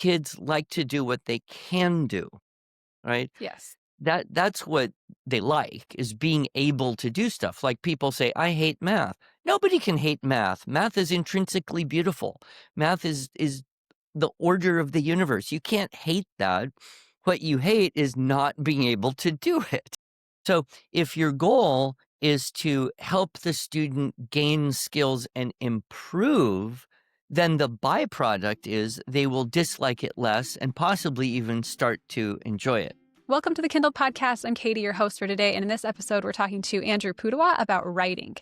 kids like to do what they can do, right? Yes. That's what they like, is being able to do stuff. Like people say, "I hate math." Nobody can hate math. Math is intrinsically beautiful. Math is the order of the universe. You can't hate that. What you hate is not being able to do it. So if your goal is to help the student gain skills and improve, then the byproduct is they will dislike it less and possibly even start to enjoy it. Welcome to the Kindled podcast. I'm Katie, your host for today. And in this episode, we're talking to Andrew Pudewa about writing.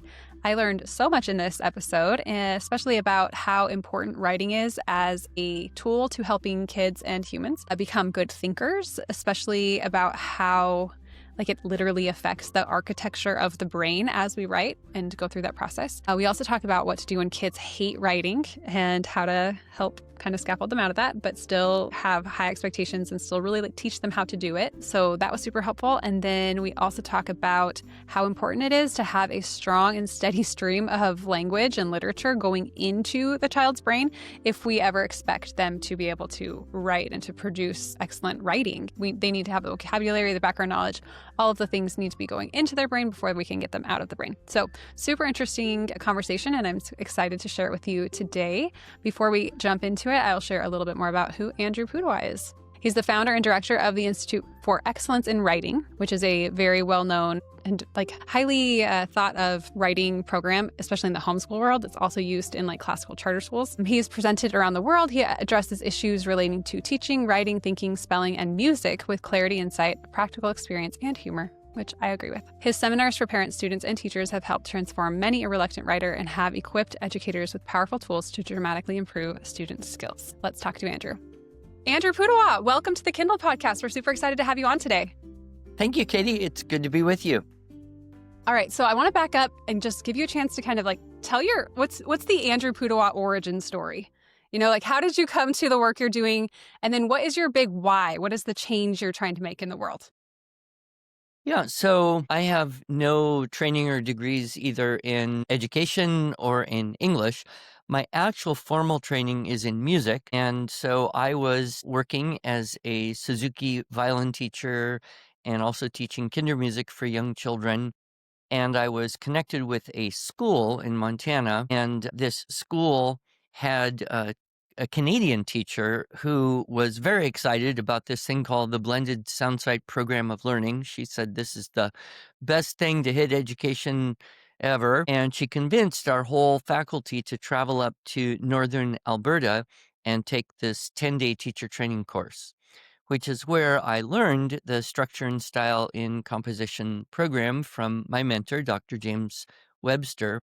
I learned so much in this episode, especially about how important writing is as a tool to helping kids and humans become good thinkers, especially about how it literally affects the architecture of the brain as we write and go through that process. We also talk about what to do when kids hate writing and how to help kind of scaffold them out of that, but still have high expectations and still really teach them how to do it. So that was super helpful. And then we also talk about how important it is to have a strong and steady stream of language and literature going into the child's brain if we ever expect them to be able to write and to produce excellent writing. They need to have the vocabulary, the background knowledge, all of the things need to be going into their brain before we can get them out of the brain. So super interesting conversation, and I'm excited to share it with you today. Before we jump into it, I'll share a little bit more about who Andrew Pudewa is. He's the founder and director of the Institute for Excellence in Writing, which is a very well-known and highly thought of writing program, especially in the homeschool world. It's also used in classical charter schools. He's presented around the world. He addresses issues relating to teaching, writing, thinking, spelling, and music with clarity, insight, practical experience, and humor, which I agree with. His seminars for parents, students, and teachers have helped transform many a reluctant writer and have equipped educators with powerful tools to dramatically improve students' skills. Let's talk to Andrew. Andrew Pudewa, welcome to the Kindle podcast. We're super excited to have you on today. Thank you, Katie. It's good to be with you. All right, so I want to back up and just give you a chance to kind of tell what's the Andrew Pudewa origin story? How did you come to the work you're doing? And then what is your big why? What is the change you're trying to make in the world? Yeah, so I have no training or degrees either in education or in English. My actual formal training is in music. And so I was working as a Suzuki violin teacher and also teaching kinder music for young children. And I was connected with a school in Montana, and this school had a Canadian teacher who was very excited about this thing called the Blended Soundsite Program of Learning. She said this is the best thing to hit education ever, and she convinced our whole faculty to travel up to northern Alberta and take this 10-day teacher training course, which is where I learned the structure and style in composition program from my mentor, Dr. James Webster.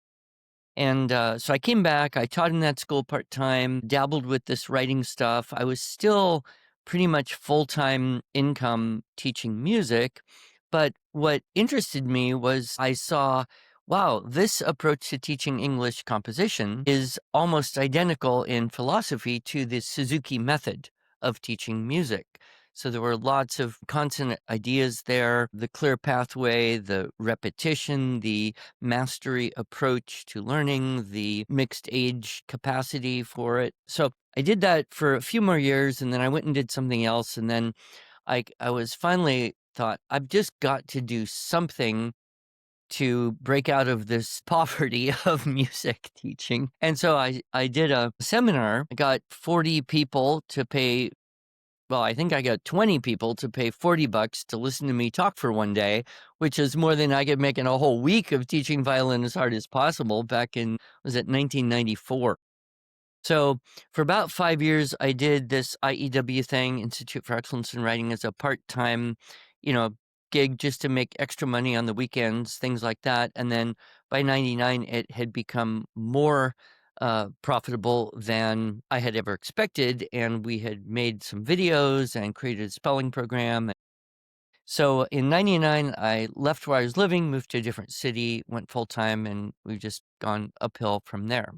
And so I came back, I taught in that school part-time, dabbled with this writing stuff. I was still pretty much full-time income teaching music. But what interested me was I saw, wow, this approach to teaching English composition is almost identical in philosophy to the Suzuki method of teaching music. So there were lots of consonant ideas there, the clear pathway, the repetition, the mastery approach to learning, the mixed age capacity for it. So I did that for a few more years, and then I went and did something else. And then I was finally thought, I've just got to do something to break out of this poverty of music teaching. And so I did a seminar. I got 40 people to pay. Well, I think I got 20 people to pay $40 to listen to me talk for one day, which is more than I could make in a whole week of teaching violin as hard as possible back in, was it 1994? So for about 5 years, I did this IEW thing, Institute for Excellence in Writing, as a part-time, gig just to make extra money on the weekends, things like that. And then by 99, it had become more profitable than I had ever expected. And we had made some videos and created a spelling program. So in 99, I left where I was living, moved to a different city, went full-time, and we've just gone uphill from there.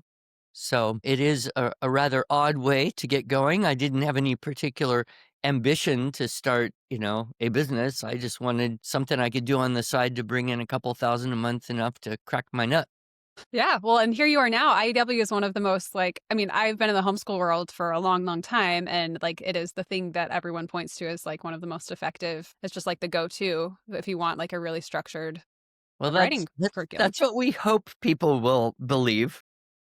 So it is a rather odd way to get going. I didn't have any particular ambition to start, a business. I just wanted something I could do on the side to bring in a couple thousand a month, enough to crack my nut. Yeah, well, and here you are now. IEW is one of the most like, I mean, I've been in the homeschool world for a long, long time, and like it is the thing that everyone points to as like one of the most effective. It's just like the go-to if you want like a really structured Well, writing that's curriculum. that's what we hope people will believe.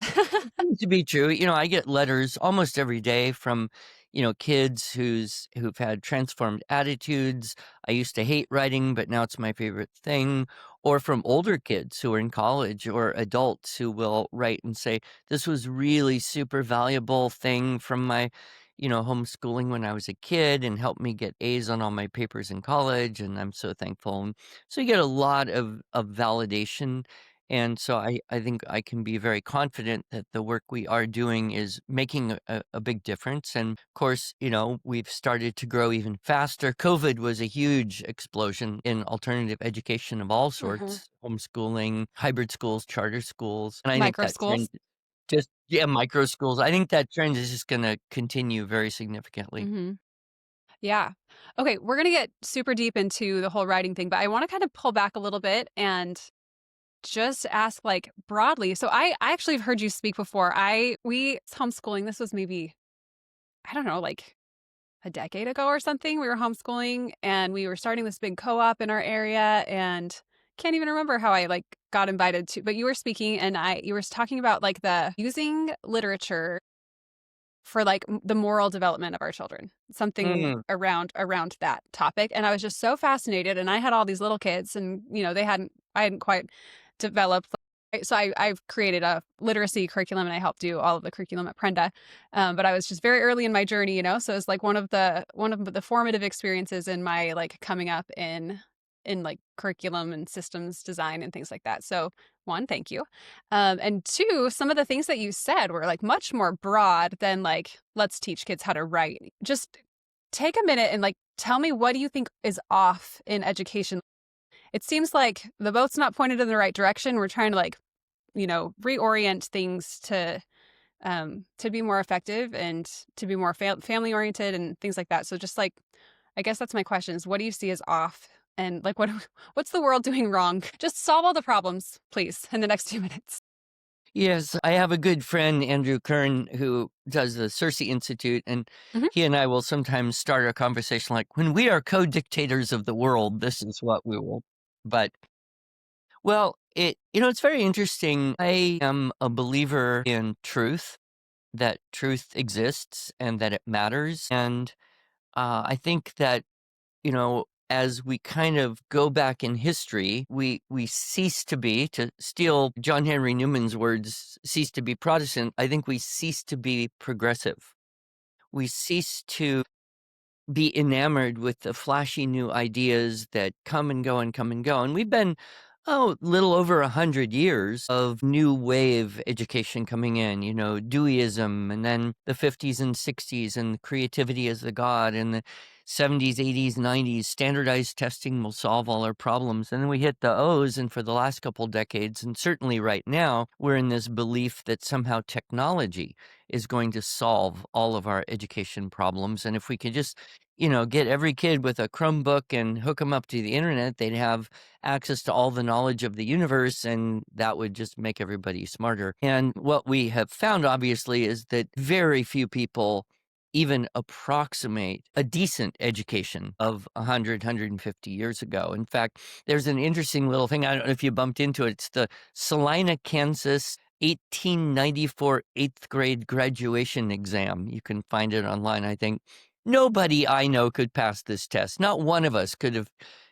Seems to be true. I get letters almost every day from, kids who've had transformed attitudes. I used to hate writing, but now it's my favorite thing. Or from older kids who are in college or adults who will write and say, this was really super valuable thing from my, homeschooling when I was a kid and helped me get A's on all my papers in college. And I'm so thankful. And so you get a lot of validation, and so I think I can be very confident that the work we are doing is making a big difference. And of course, we've started to grow even faster. COVID was a huge explosion in alternative education of all Mhm. sorts, homeschooling, hybrid schools, charter schools. And I think Micro that trend schools. just, yeah, micro schools. I think that trend is just going to continue very significantly. Hmm. Yeah. Okay, we're gonna get super deep into the whole writing thing, but I want to kind of pull back a little bit and just ask like broadly. So I actually have heard you speak before. We homeschooling. This was maybe I don't know, like a decade ago or something. We were homeschooling and we were starting this big co-op in our area and can't even remember how I like got invited to, but you were speaking and you were talking about like the using literature for like the moral development of our children, something Mm. around that topic. And I was just so fascinated. And I had all these little kids, and I hadn't quite developed. So I've created a literacy curriculum, and I helped do all of the curriculum at Prenda. But I was just very early in my journey, so it's like one of the formative experiences in my like coming up in like curriculum and systems design and things like that. So one, thank you. And two, some of the things that you said were like much more broad than like, let's teach kids how to write. Just take a minute and like tell me, what do you think is off in education? It seems like the boat's not pointed in the right direction. We're trying to like, reorient things to be more effective and to be more family oriented and things like that. So just like, I guess that's my question is, what do you see as off? And like, what's the world doing wrong? Just solve all the problems, please, in the next 2 minutes. Yes, I have a good friend, Andrew Kern, who does the Cersei Institute, and Mhm. he and I will sometimes start a conversation like, when we are co-dictators of the world, this is what we will. But, well, it's very interesting. I am a believer in truth, that truth exists and that it matters. And I think that as we kind of go back in history, we cease to be, to steal John Henry Newman's words, cease to be Protestant. I think we cease to be progressive. We cease to be enamored with the flashy new ideas that come and go and come and go. And we've been, little over 100 years of new wave education coming in, Deweyism, and then the 50s and 60s, and creativity as the God, and the 70s, 80s, 90s, standardized testing will solve all our problems. And then we hit the O's, and for the last couple decades, and certainly right now, we're in this belief that somehow technology is going to solve all of our education problems. And if we could just get every kid with a Chromebook and hook them up to the internet, they'd have access to all the knowledge of the universe, and that would just make everybody smarter. And what we have found, obviously, is that very few people even approximate a decent education of 100, 150 years ago. In fact, there's an interesting little thing. I don't know if you bumped into it. It's the Salina, Kansas 1894 eighth grade graduation exam. You can find it online, I think. Nobody I know could pass this test. Not one of us could have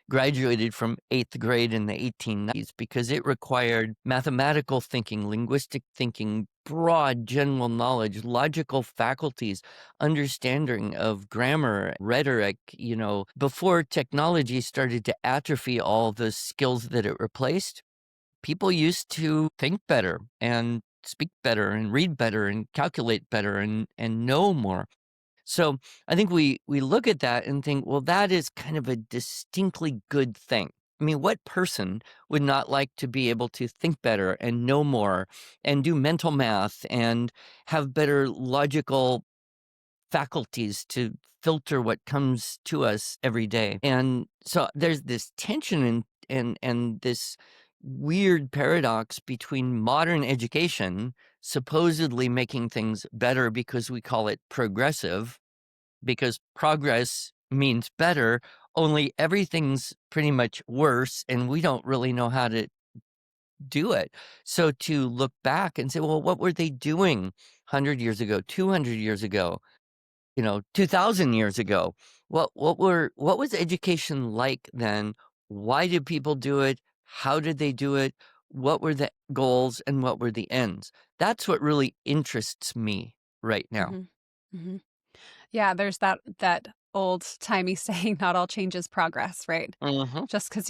graduated from eighth grade in the 1890s because it required mathematical thinking, linguistic thinking, broad general knowledge, logical faculties, understanding of grammar, rhetoric, before technology started to atrophy all the skills that it replaced. People used to think better and speak better and read better and calculate better and know more. So I think we look at that and think, well, that is kind of a distinctly good thing. I mean, what person would not like to be able to think better and know more and do mental math and have better logical faculties to filter what comes to us every day? And so there's this tension and this weird paradox between modern education supposedly making things better because we call it progressive, because progress means better, only everything's pretty much worse and we don't really know how to do it. So to look back and say, well, what were they doing 100 years ago, 200 years ago, 2000 years ago? What was education like then? Why did people do it? How did they do it? What were the goals and what were the ends? That's what really interests me right now. Hmm. Hmm. Yeah, there's that old-timey saying, "Not all change is progress," right? Mhm. Just because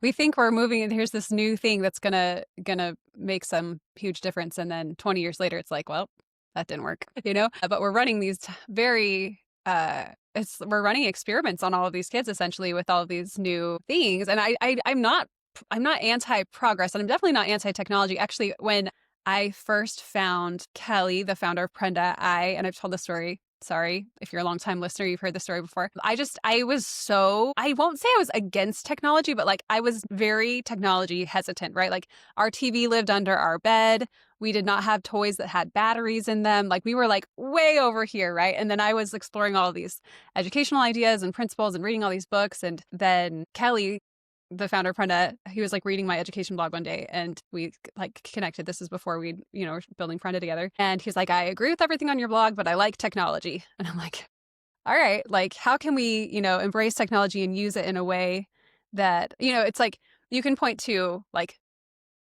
we think we're moving and here's this new thing that's gonna make some huge difference, and then 20 years later, it's like, "Well, that didn't work," you know? But we're running these very, it's we're running experiments on all of these kids essentially with all of these new things, and I'm not anti-progress, and I'm definitely not anti-technology. Actually, when I first found Kelly, the founder of Prenda, and I've told this story. Sorry, if you're a long time listener, you've heard this story before. I was so, I won't say I was against technology, but like I was very technology hesitant, right? Like our TV lived under our bed. We did not have toys that had batteries in them. Like we were like way over here, right? And then I was exploring all of these educational ideas and principles and reading all these books. And then Kelly, the founder of Prenda, he was like reading my education blog one day and we like connected. This is before we, were building Prenda together. And he's like, I agree with everything on your blog, but I like technology. And I'm like, all right, like how can we, embrace technology and use it in a way that, it's like you can point to like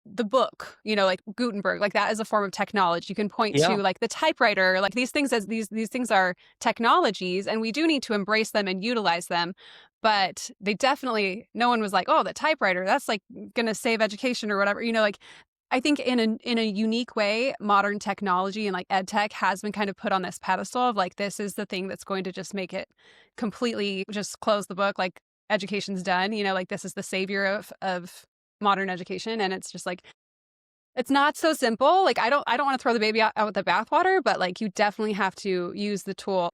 the book, like Gutenberg, like that is a form of technology. You can point Yeah. to like the typewriter, like these things as these things are technologies and we do need to embrace them and utilize them. But they definitely no one was like, "Oh, the typewriter, that's like going to save education or whatever." Like I think in a unique way, modern technology and like ed tech has been kind of put on this pedestal of like this is the thing that's going to just make it completely just close the book, like education's done, like this is the savior of modern education. And it's just like it's not so simple. Like I don't want to throw the baby out with the bathwater, but like you definitely have to use the tool.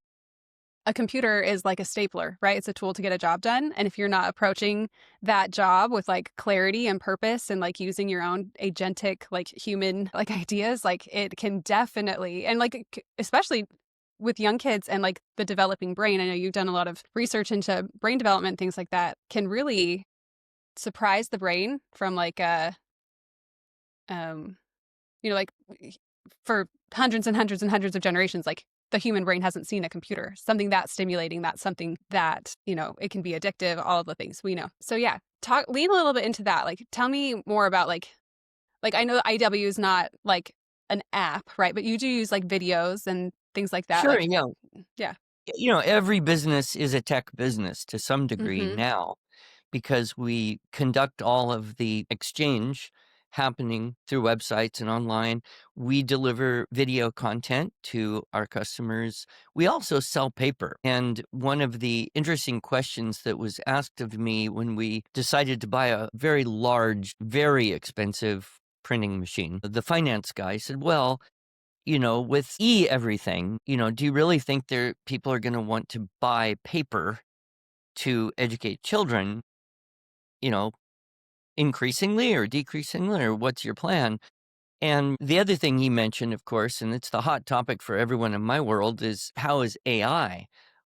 A computer is like a stapler, right? It's a tool to get a job done. And if you're not approaching that job with like clarity and purpose and like using your own agentic, like human like ideas, like it can definitely, and like especially with young kids and like the developing brain. I know you've done a lot of research into brain development, things like that can really surprise the brain from like um like for hundreds and hundreds and hundreds of generations, like the human brain hasn't seen a computer, something that stimulating, that's something that, it can be addictive, all of the things we know. So yeah, lean a little bit into that. Like tell me more about like I know IW is not like an app, right? But you do use like videos and things like that. Sure, Like, yeah. yeah. Every business is a tech business to some degree Mm-hmm. now because we conduct all of the exchange happening through websites and online. We deliver video content to our customers. We also sell paper. And one of the interesting questions that was asked of me when we decided to buy a very large, very expensive printing machine, the finance guy said, well, with everything, do you really think people are going to want to buy paper to educate children, you know, increasingly or decreasingly, or what's your plan? And the other thing he mentioned, of course, and it's the hot topic for everyone in my world, is how is AI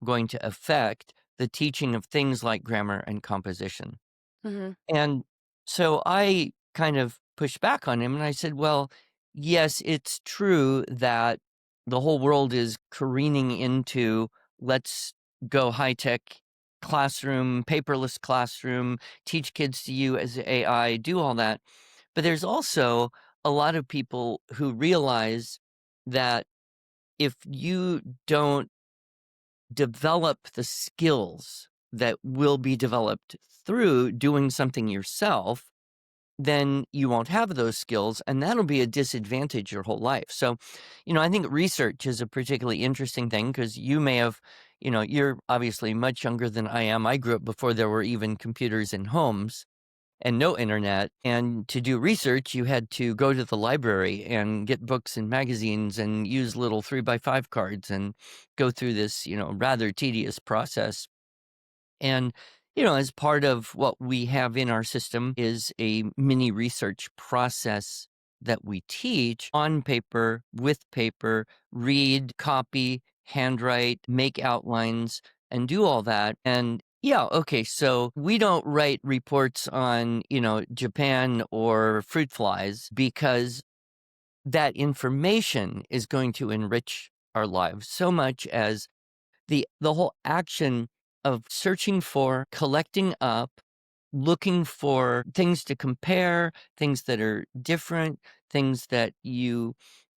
going to affect the teaching of things like grammar and composition? Mm-hmm. And so I kind of pushed back on him and I said, well, yes, it's true that the whole world is careening into let's go high tech classroom, paperless classroom, teach kids to use AI, do all that. But there's also a lot of people who realize that if you don't develop the skills that will be developed through doing something yourself, then you won't have those skills and that'll be a disadvantage your whole life. So, I think research is a particularly interesting thing because you may have, you're obviously much younger than I am. I grew up before there were even computers in homes and no internet. And to do research, you had to go to the library and get books and magazines and use little 3x5 cards and go through this, rather tedious process. And As part of what we have in our system is a mini research process that we teach on paper, with paper, read, copy, handwrite, make outlines, and do all that. And yeah, okay, so we don't write reports on, Japan or fruit flies because that information is going to enrich our lives so much as the whole action of searching for, collecting up, looking for things to compare, things that are different, things that you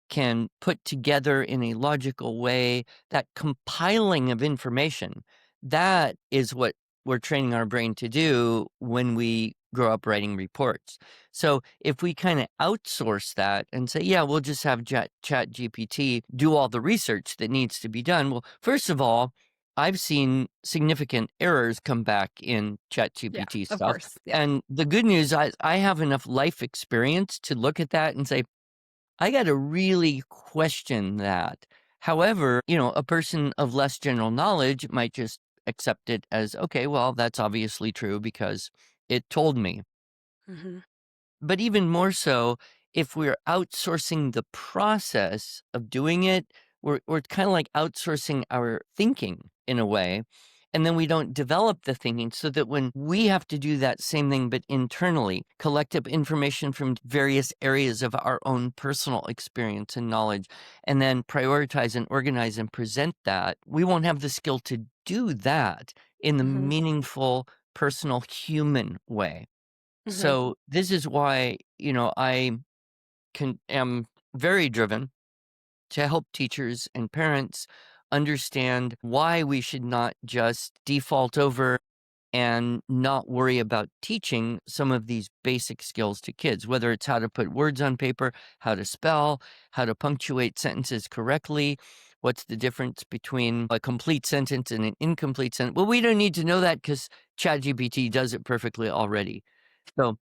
can put together in a logical way, that compiling of information, that is what we're training our brain to do when we grow up writing reports. So if we kind of outsource that and say, yeah, we'll just have Chat GPT do all the research that needs to be done. Well, first of all, I've seen significant errors come back in Yeah, ChatGPT of stuff. course. Yeah. And the good news, I have enough life experience to look at that and say, I got to really question that. However, a person of less general knowledge might just accept it as, okay, well, that's obviously true because it told me. Hmm. But even more so, if we're outsourcing the process of doing it, we're kind of like outsourcing our thinking in a way. And then we don't develop the thinking so that when we have to do that same thing, but internally, collect up information from various areas of our own personal experience and knowledge, and then prioritize and organize and present that, we won't have the skill to do that in the Hmm. meaningful, personal, human way. Hmm. So this is why, I am very driven to help teachers and parents understand why we should not just default over and not worry about teaching some of these basic skills to kids, whether it's how to put words on paper, how to spell, how to punctuate sentences correctly. What's the difference between a complete sentence and an incomplete sentence? Well, we don't need to know that because ChatGPT does it perfectly already. So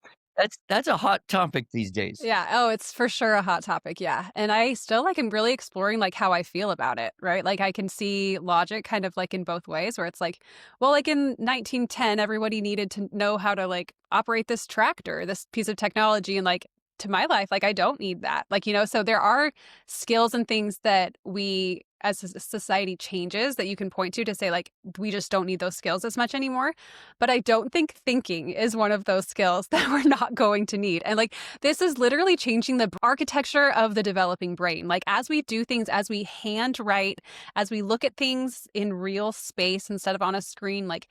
that's a hot topic these days. Yeah. Oh, it's for sure a hot topic. Yeah. And I still like am really exploring like how I feel about it, right? Like I can see logic kind of like in both ways where it's like, well, like in 1910, everybody needed to know how to like operate this tractor, this piece of technology. And like to my life, like I don't need that. Like, so there are skills and things that we as a society changes that you can point to say like we just don't need those skills as much anymore. But I don't think thinking is one of those skills that we're not going to need. And like this is literally changing the architecture of the developing brain. Like as we do things, as we handwrite, as we look at things in real space instead of on a screen, like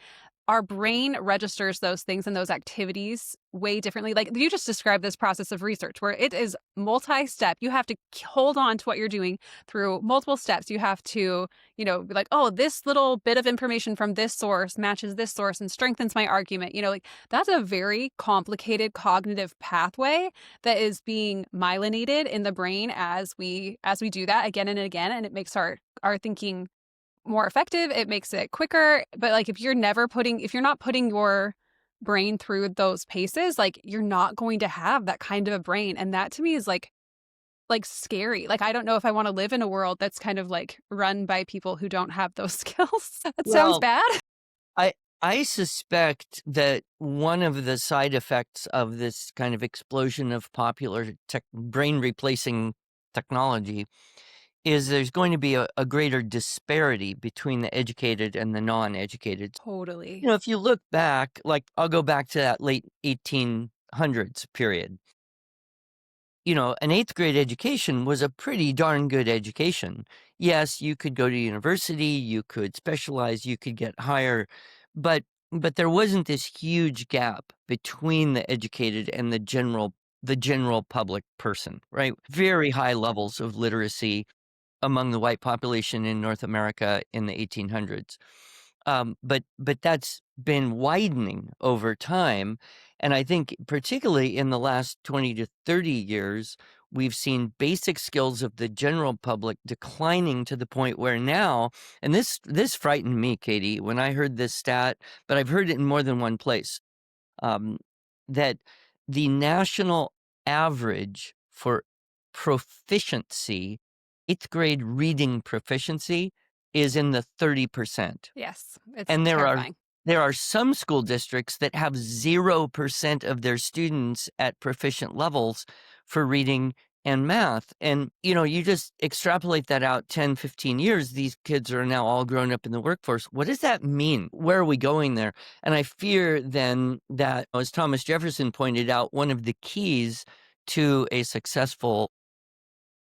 our brain registers those things and those activities way differently. Like you just described this process of research where it is multi-step. You have to hold on to what you're doing through multiple steps. You have to, be like, oh, this little bit of information from this source matches this source and strengthens my argument. Like that's a very complicated cognitive pathway that is being myelinated in the brain as we do that again and again, and it makes our thinking more effective. It makes it quicker. But like if you're not putting your brain through those paces, like you're not going to have that kind of a brain. And that to me is like scary. Like I don't know if I want to live in a world that's kind of like run by people who don't have those skills. That sounds Well, bad. I I suspect that one of the side effects of this kind of explosion of popular brain replacing technology is there's going to be a greater disparity between the educated and the non-educated. Totally. If you look back, like I'll go back to that late 1800s period. An eighth grade education was a pretty darn good education. Yes, you could go to university, you could specialize, you could get higher, but there wasn't this huge gap between the educated and the general public person, right? Very high levels of literacy among the white population in North America in the 1800s. But that's been widening over time, and I think particularly in the last 20 to 30 years, we've seen basic skills of the general public declining to the point where now, and this frightened me, Katie, when I heard this stat, but I've heard it in more than one place, um, that the national average for proficiency, eighth grade reading proficiency, is in the 30%. Yes. It's And there are terrifying. there are some school districts that have 0% of their students at proficient levels for reading and math. And, you just extrapolate that out 10, 15 years, these kids are now all grown up in the workforce. What does that mean? Where are we going there? And I fear then that, as Thomas Jefferson pointed out, one of the keys to a successful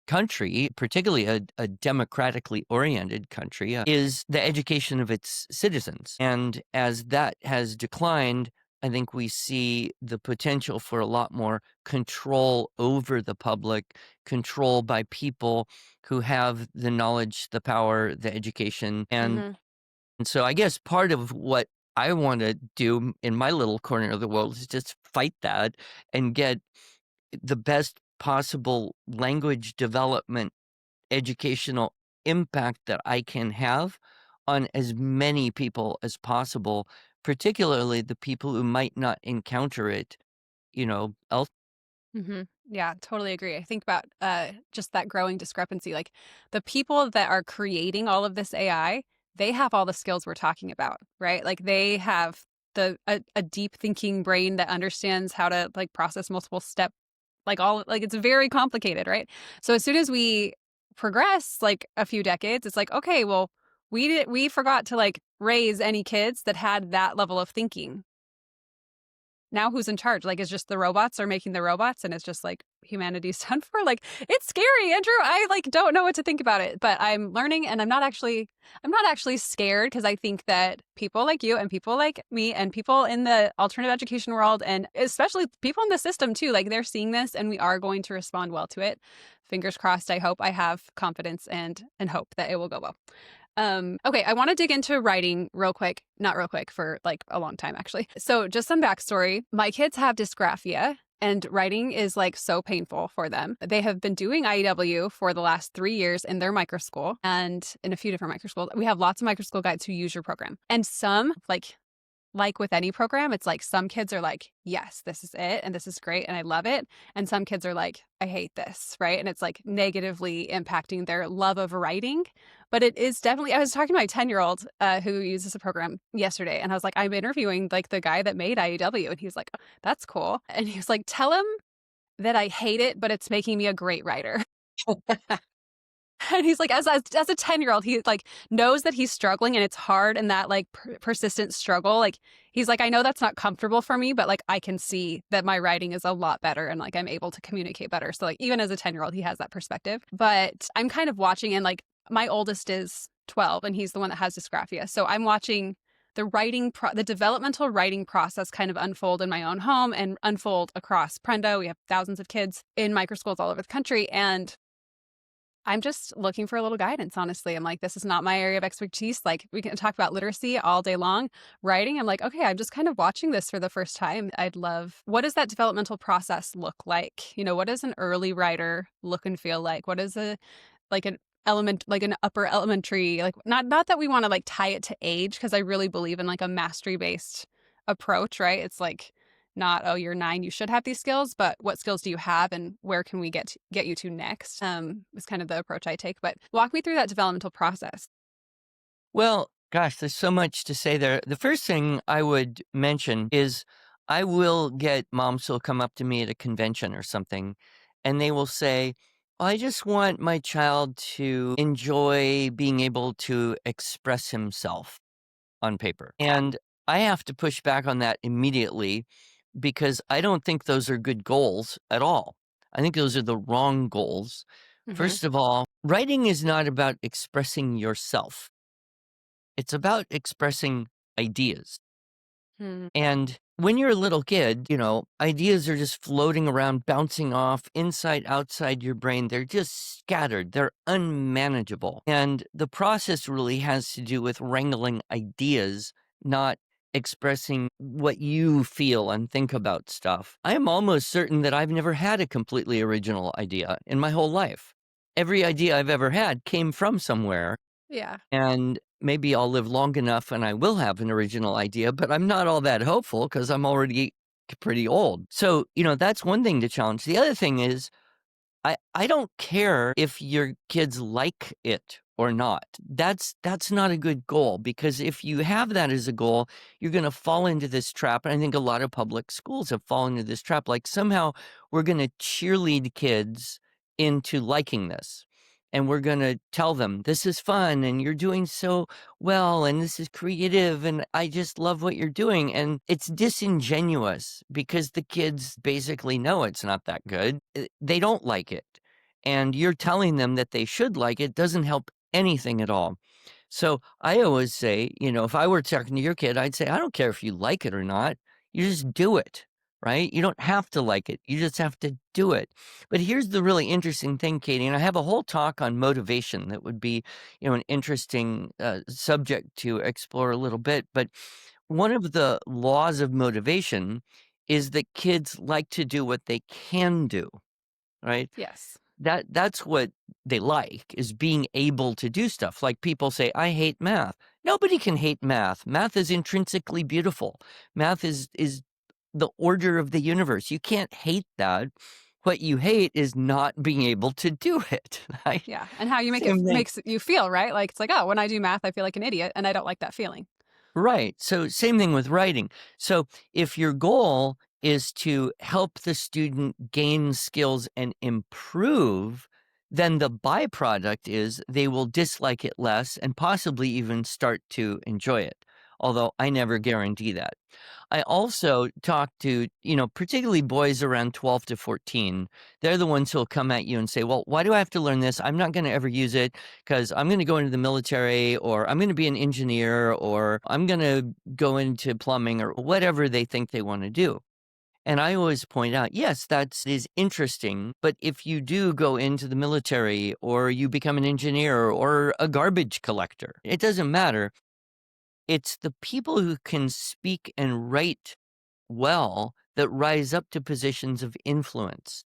country, particularly a democratically oriented country, is the education of its citizens. And as that has declined, I think we see the potential for a lot more control over the public, control by people who have the knowledge, the power, the education. Hmm. And so I guess part of what I want to do in my little corner of the world is just fight that and get the best possible language development educational impact that I can have on as many people as possible, particularly the people who might not encounter it, else. Hmm. Yeah, totally agree. I think about just that growing discrepancy. Like the people that are creating all of this AI, they have all the skills we're talking about, right? Like they have a deep thinking brain that understands how to like process multiple step, like it's very complicated, right? So as soon as we progress like a few decades, it's like, okay, well, we forgot to like raise any kids that had that level of thinking. Now who's in charge? Like, it's just the robots are making the robots and it's just like humanity's done for. Like, it's scary, Andrew. I like don't know what to think about it, but I'm learning and I'm not actually scared because I think that people like you and people like me and people in the alternative education world and especially people in the system too, like they're seeing this and we are going to respond well to it. Fingers crossed. I hope. I have confidence and hope that it will go well. Okay, I want to dig into writing real quick, not real quick for like a long time actually. So, just some backstory. My kids have dysgraphia and writing is like so painful for them. They have been doing IEW for the last 3 years in their micro school and in a few different micro schools. We have lots of micro school guides who use your program. And some like with any program, it's like some kids are like, yes, this is it and this is great and I love it. And some kids are like, I hate this, right? And it's like negatively impacting their love of writing. But it is definitely, I was talking to my 10-year-old who uses the program yesterday and I was like, I'm interviewing like the guy that made IEW. And he was like, oh, that's cool. And he was like, tell him that I hate it, but it's making me a great writer. And he's like, as a 10-year-old, he like knows that he's struggling and it's hard and that like persistent struggle. Like he's like, I know that's not comfortable for me, but like I can see that my writing is a lot better and like I'm able to communicate better. So like even as a 10-year-old, he has that perspective. But I'm kind of watching and like my oldest is 12 and he's the one that has dysgraphia. So I'm watching the developmental writing process kind of unfold in my own home and unfold across Prenda. We have thousands of kids in micro schools all over the country. And I'm just looking for a little guidance, honestly. I'm like, this is not my area of expertise. Like, we can talk about literacy all day long. Writing, I'm like, okay, I'm just kind of watching this for the first time. I'd love, what does that developmental process look like? What does an early writer look and feel like? What is like an element, like an upper elementary, like, not that we want to like tie it to age, because I really believe in like a mastery based approach, right? It's like, not, oh, you're 9, you should have these skills, but what skills do you have and where can we get you to next? Is kind of the approach I take. But walk me through that developmental process. Well, gosh, there's so much to say there. The first thing I would mention is I will get moms who'll come up to me at a convention or something, and they will say, I just want my child to enjoy being able to express himself on paper. And I have to push back on that immediately because I don't think those are good goals at all. I think those are the wrong goals. Mm-hmm. First of all, writing is not about expressing yourself. It's about expressing ideas. Hmm. And when you're a little kid, ideas are just floating around, bouncing off inside, outside your brain. They're just scattered. They're unmanageable. And the process really has to do with wrangling ideas, not expressing what you feel and think about stuff. I am almost certain that I've never had a completely original idea in my whole life. Every idea I've ever had came from somewhere. Yeah. And maybe I'll live long enough and I will have an original idea, but I'm not all that hopeful because I'm already pretty old. So, that's one thing to challenge. The other thing is, I don't care if your kids like it or not. That's not a good goal, because if you have that as a goal, you're going to fall into this trap. And I think a lot of public schools have fallen into this trap. Like somehow we're going to cheerlead kids into liking this. And we're going to tell them this is fun and you're doing so well and this is creative and I just love what you're doing. And it's disingenuous because the kids basically know it's not that good. They don't like it. And you're telling them that they should like it doesn't help anything at all. So I always say, if I were talking to your kid, I'd say, I don't care if you like it or not. You just do it, right? You don't have to like it. You just have to do it. But here's the really interesting thing, Katie, and I have a whole talk on motivation that would be, an interesting subject to explore a little bit. But one of the laws of motivation is that kids like to do what they can do, right? Yes. That's what they like, is being able to do stuff. Like people say, I hate math. Nobody can hate math. Math is intrinsically beautiful. Math is the order of the universe. You can't hate that. What you hate is not being able to do it. Right? Yeah. And how you make it Same thing. makes you feel, right? Like it's like, oh, when I do math, I feel like an idiot and I don't like that feeling. Right. So same thing with writing. So if your goal is to help the student gain skills and improve, then the byproduct is they will dislike it less and possibly even start to enjoy it. Although I never guarantee that. I also talk to, particularly boys around 12 to 14. They're the ones who'll come at you and say, well, why do I have to learn this? I'm not going to ever use it because I'm going to go into the military, or I'm going to be an engineer, or I'm going to go into plumbing, or whatever they think they want to do. And I always point out, yes, that is interesting. But if you do go into the military, or you become an engineer or a garbage collector, it doesn't matter. It's the people who can speak and write well that rise up to positions of influence,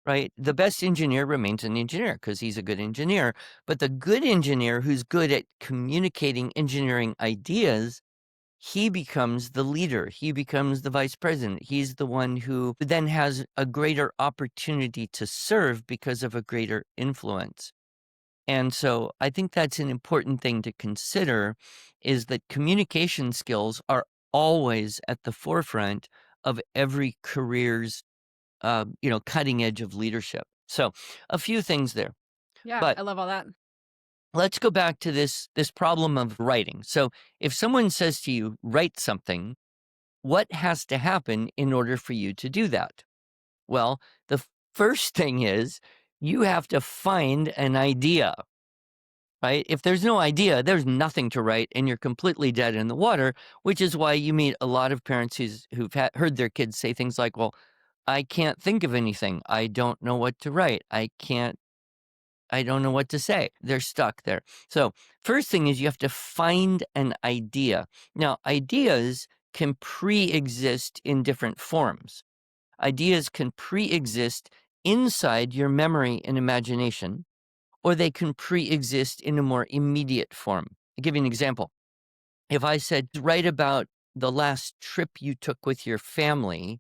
right? The best engineer remains an engineer because he's a good engineer. But the good engineer who's good at communicating engineering ideas, he becomes the leader. He becomes the vice president. He's the one who then has a greater opportunity to serve because of a greater influence. And so I think that's an important thing to consider, is that communication skills are always at the forefront of every career's, cutting edge of leadership. So a few things there, Yeah, but I love all that. let's go back to this problem of writing. So if someone says to you, write something, what has to happen in order for you to do that? Well, the first thing is you have to find an idea. Right? If there's no idea, there's nothing to write and you're completely dead in the water, which is why you meet a lot of parents who've heard their kids say things like, well, I can't think of anything. I don't know what to write. I don't know what to say. They're stuck there. So first thing is you have to find an idea. Now, ideas can pre-exist in different forms. Ideas can pre-exist inside your memory and imagination, or they can pre-exist in a more immediate form. I'll give you an example. If I said, write about the last trip you took with your family,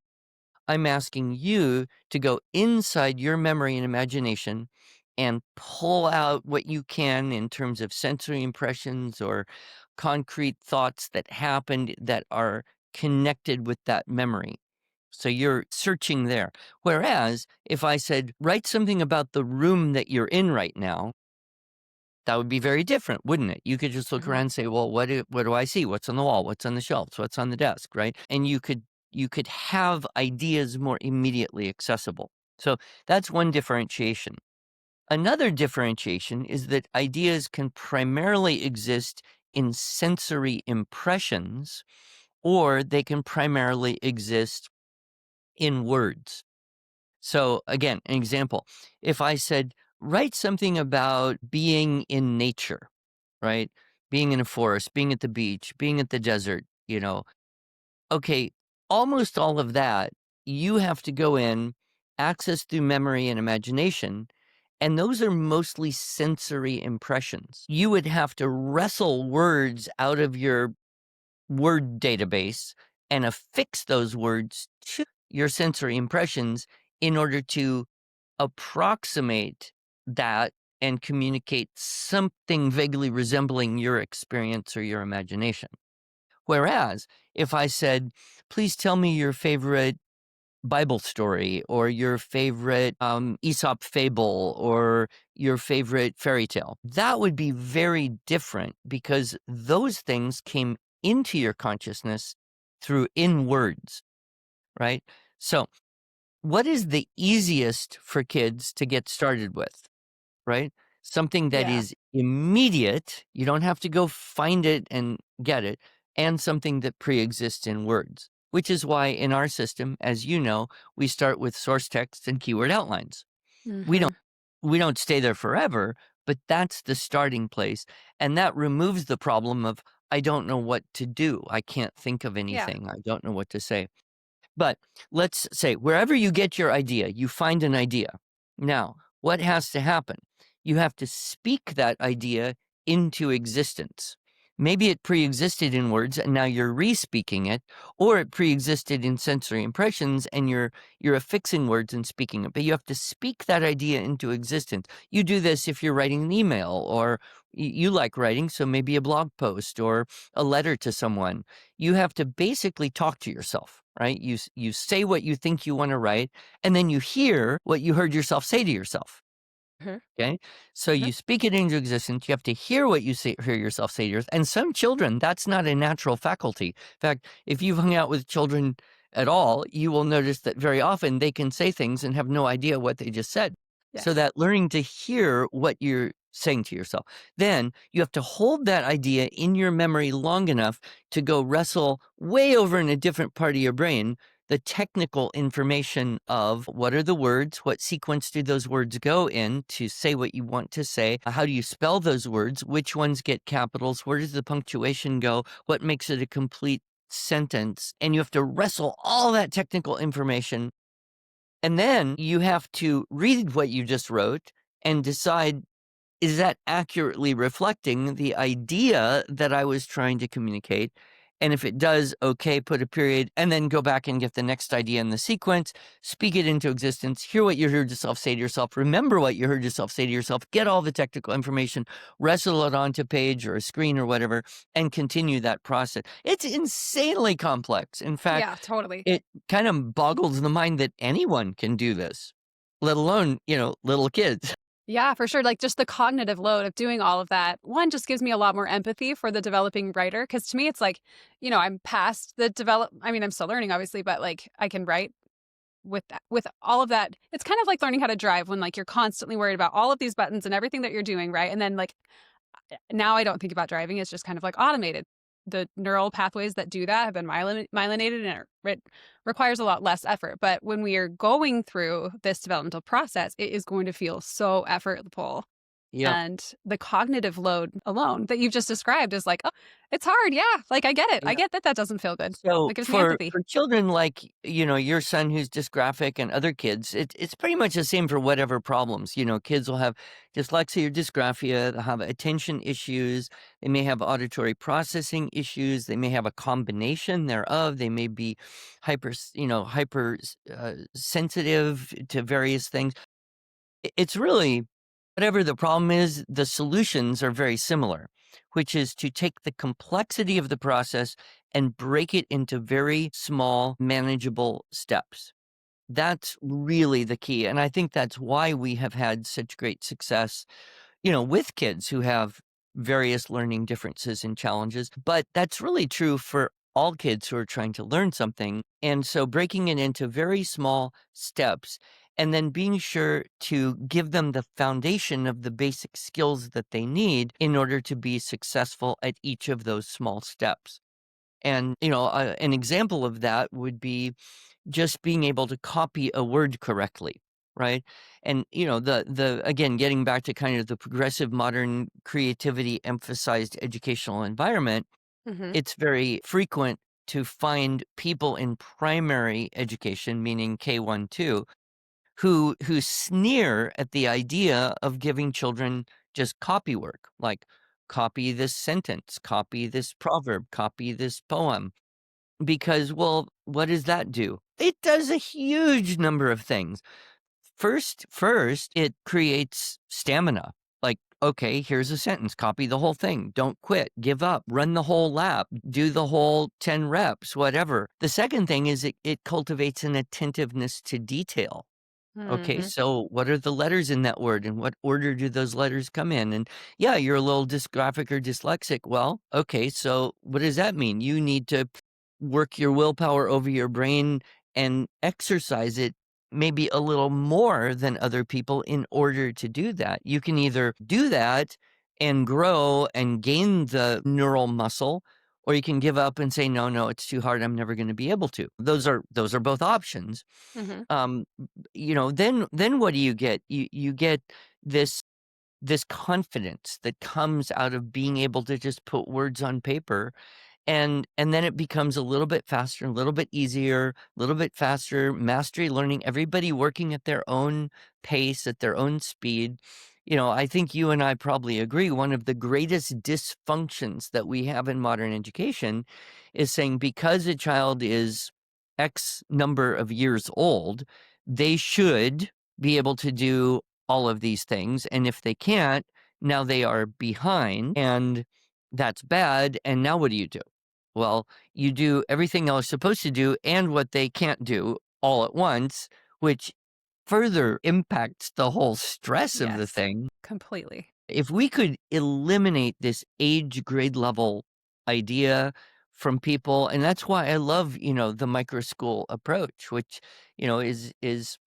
I'm asking you to go inside your memory and imagination and pull out what you can in terms of sensory impressions or concrete thoughts that happened that are connected with that memory. So you're searching there. Whereas if I said, write something about the room that you're in right now, that would be very different, wouldn't it? You could just look Mhm. around and say, well, what do I see? What's on the wall? What's on the shelves? What's on the desk, right? And you could have ideas more immediately accessible. So that's one differentiation. Another differentiation is that ideas can primarily exist in sensory impressions, or they can primarily exist in words. So again, an example, if I said, write something about being in nature, right? Being in a forest, being at the beach, being at the desert, okay, almost all of that, you have to go in, access through memory and imagination. And those are mostly sensory impressions. You would have to wrestle words out of your word database and affix those words to your sensory impressions in order to approximate that and communicate something vaguely resembling your experience or your imagination. Whereas if I said, please tell me your favorite Bible story or your favorite Aesop fable or your favorite fairy tale, that would be very different because those things came into your consciousness through in words, right? So, what is the easiest for kids to get started with? Right? Something that Yeah. is immediate, you don't have to go find it and get it, and something that preexists in words, which is why in our system, as you know, we start with source text and keyword outlines. We don't Hmm. we don't stay there forever, but that's the starting place, and that removes the problem of I don't know what to do. I can't think of Yeah. anything. I don't know what to say. But let's say wherever you get your idea, you find an idea. Now, what has to happen? You have to speak that idea into existence. Maybe it pre-existed in words and now you're re-speaking it, or it pre-existed in sensory impressions and you're affixing words and speaking it. But you have to speak that idea into existence. You do this if you're writing an email or you like writing, so maybe a blog post or a letter to someone. You have to basically talk to yourself, right? You say what you think you want to write, and then you hear what you heard yourself say to yourself. Hmm. Okay. So Hmm. you speak it into existence. You have to hear what you say, hear yourself say to yourself. And some children, that's not a natural faculty. In fact, if you've hung out with children at all, you will notice that very often they can say things and have no idea what they just said. So Yes. that learning to hear what you're saying to yourself, then you have to hold that idea in your memory long enough to go wrestle way over in a different part of your brain the technical information of what are the words, what sequence do those words go in to say what you want to say, how do you spell those words, which ones get capitals, where does the punctuation go, what makes it a complete sentence, and you have to wrestle all that technical information. And then you have to read what you just wrote and decide, is that accurately reflecting the idea that I was trying to communicate? And if it does, okay, put a period and then go back and get the next idea in the sequence, speak it into existence, hear what you heard yourself say to yourself, remember what you heard yourself say to yourself, get all the technical information, wrestle it onto page or a screen or whatever, and continue that process. It's insanely complex. In fact, Yeah, totally. it kind of boggles the mind that anyone can do this, let alone, little kids. Yeah, for sure. Like just the cognitive load of doing all of that. One just gives me a lot more empathy for the developing writer. Cause to me, it's like, I'm past the I mean, I'm still learning, obviously, but like I can write with that, with all of that. It's kind of like learning how to drive when like you're constantly worried about all of these buttons and everything that you're doing. Right. And then like now I don't think about driving. It's just kind of like automated. The neural pathways that do that have been myelinated and it requires a lot less effort. But when we are going through this developmental process, it is going to feel so effortful. Yep. And the cognitive load alone that you've just described is like, oh, it's hard. Yeah. Like I get it. I get that that doesn't feel good. So That gives me for empathy. for children like, your son who's dysgraphic and other kids, it's pretty much the same for whatever problems. Kids will have dyslexia or dysgraphia, they'll have attention issues, they may have auditory processing issues, they may have a combination thereof, they may be hyper sensitive to various things. It's really whatever the problem is, the solutions are very similar, which is to take the complexity of the process and break it into very small, manageable steps. That's really the key. And I think that's why we have had such great success with kids who have various learning differences and challenges. But that's really true for all kids who are trying to learn something. And so breaking it into very small steps and then being sure to give them the foundation of the basic skills that they need in order to be successful at each of those small steps. And, an example of that would be just being able to copy a word correctly, right? And the again, getting back to kind of the progressive modern creativity emphasized educational environment, Hmm. it's very frequent to find people in primary education, meaning K1, 2, who sneer at the idea of giving children just copy work, like copy this sentence, copy this proverb, copy this poem because, well, what does that do? It does a huge number of things. First, it creates stamina. Okay, here's a sentence. Copy the whole thing. Don't quit. Give up. Run the whole lap. Do the whole 10 reps, whatever. The second thing is it cultivates an attentiveness to detail. Okay, Hmm. so what are the letters in that word and what order do those letters come in? And yeah, you're a little dysgraphic or dyslexic. Well, okay, so what does that mean? You need to work your willpower over your brain and exercise it maybe a little more than other people in order to do that. You can either do that and grow and gain the neural muscle, or you can give up and say, no, no, it's too hard. I'm never going to be able to. Those are both options. Hmm. Um, then what do you get? You get this this confidence that comes out of being able to just put words on paper, and then it becomes a little bit faster, a little bit easier, a little bit faster, mastery learning, everybody working at their own pace, at their own speed. I think you and I probably agree one of the greatest dysfunctions that we have in modern education is saying because a child is X number of years old, they should be able to do all of these things. And if they can't, now they are behind and that's bad. And now what do you do? Well, you do everything they're supposed to do and what they can't do all at once, which further impacts the whole stress of the Yes, thing. completely. If we could eliminate this age grade level idea from people, and that's why I love, the micro school approach, which, is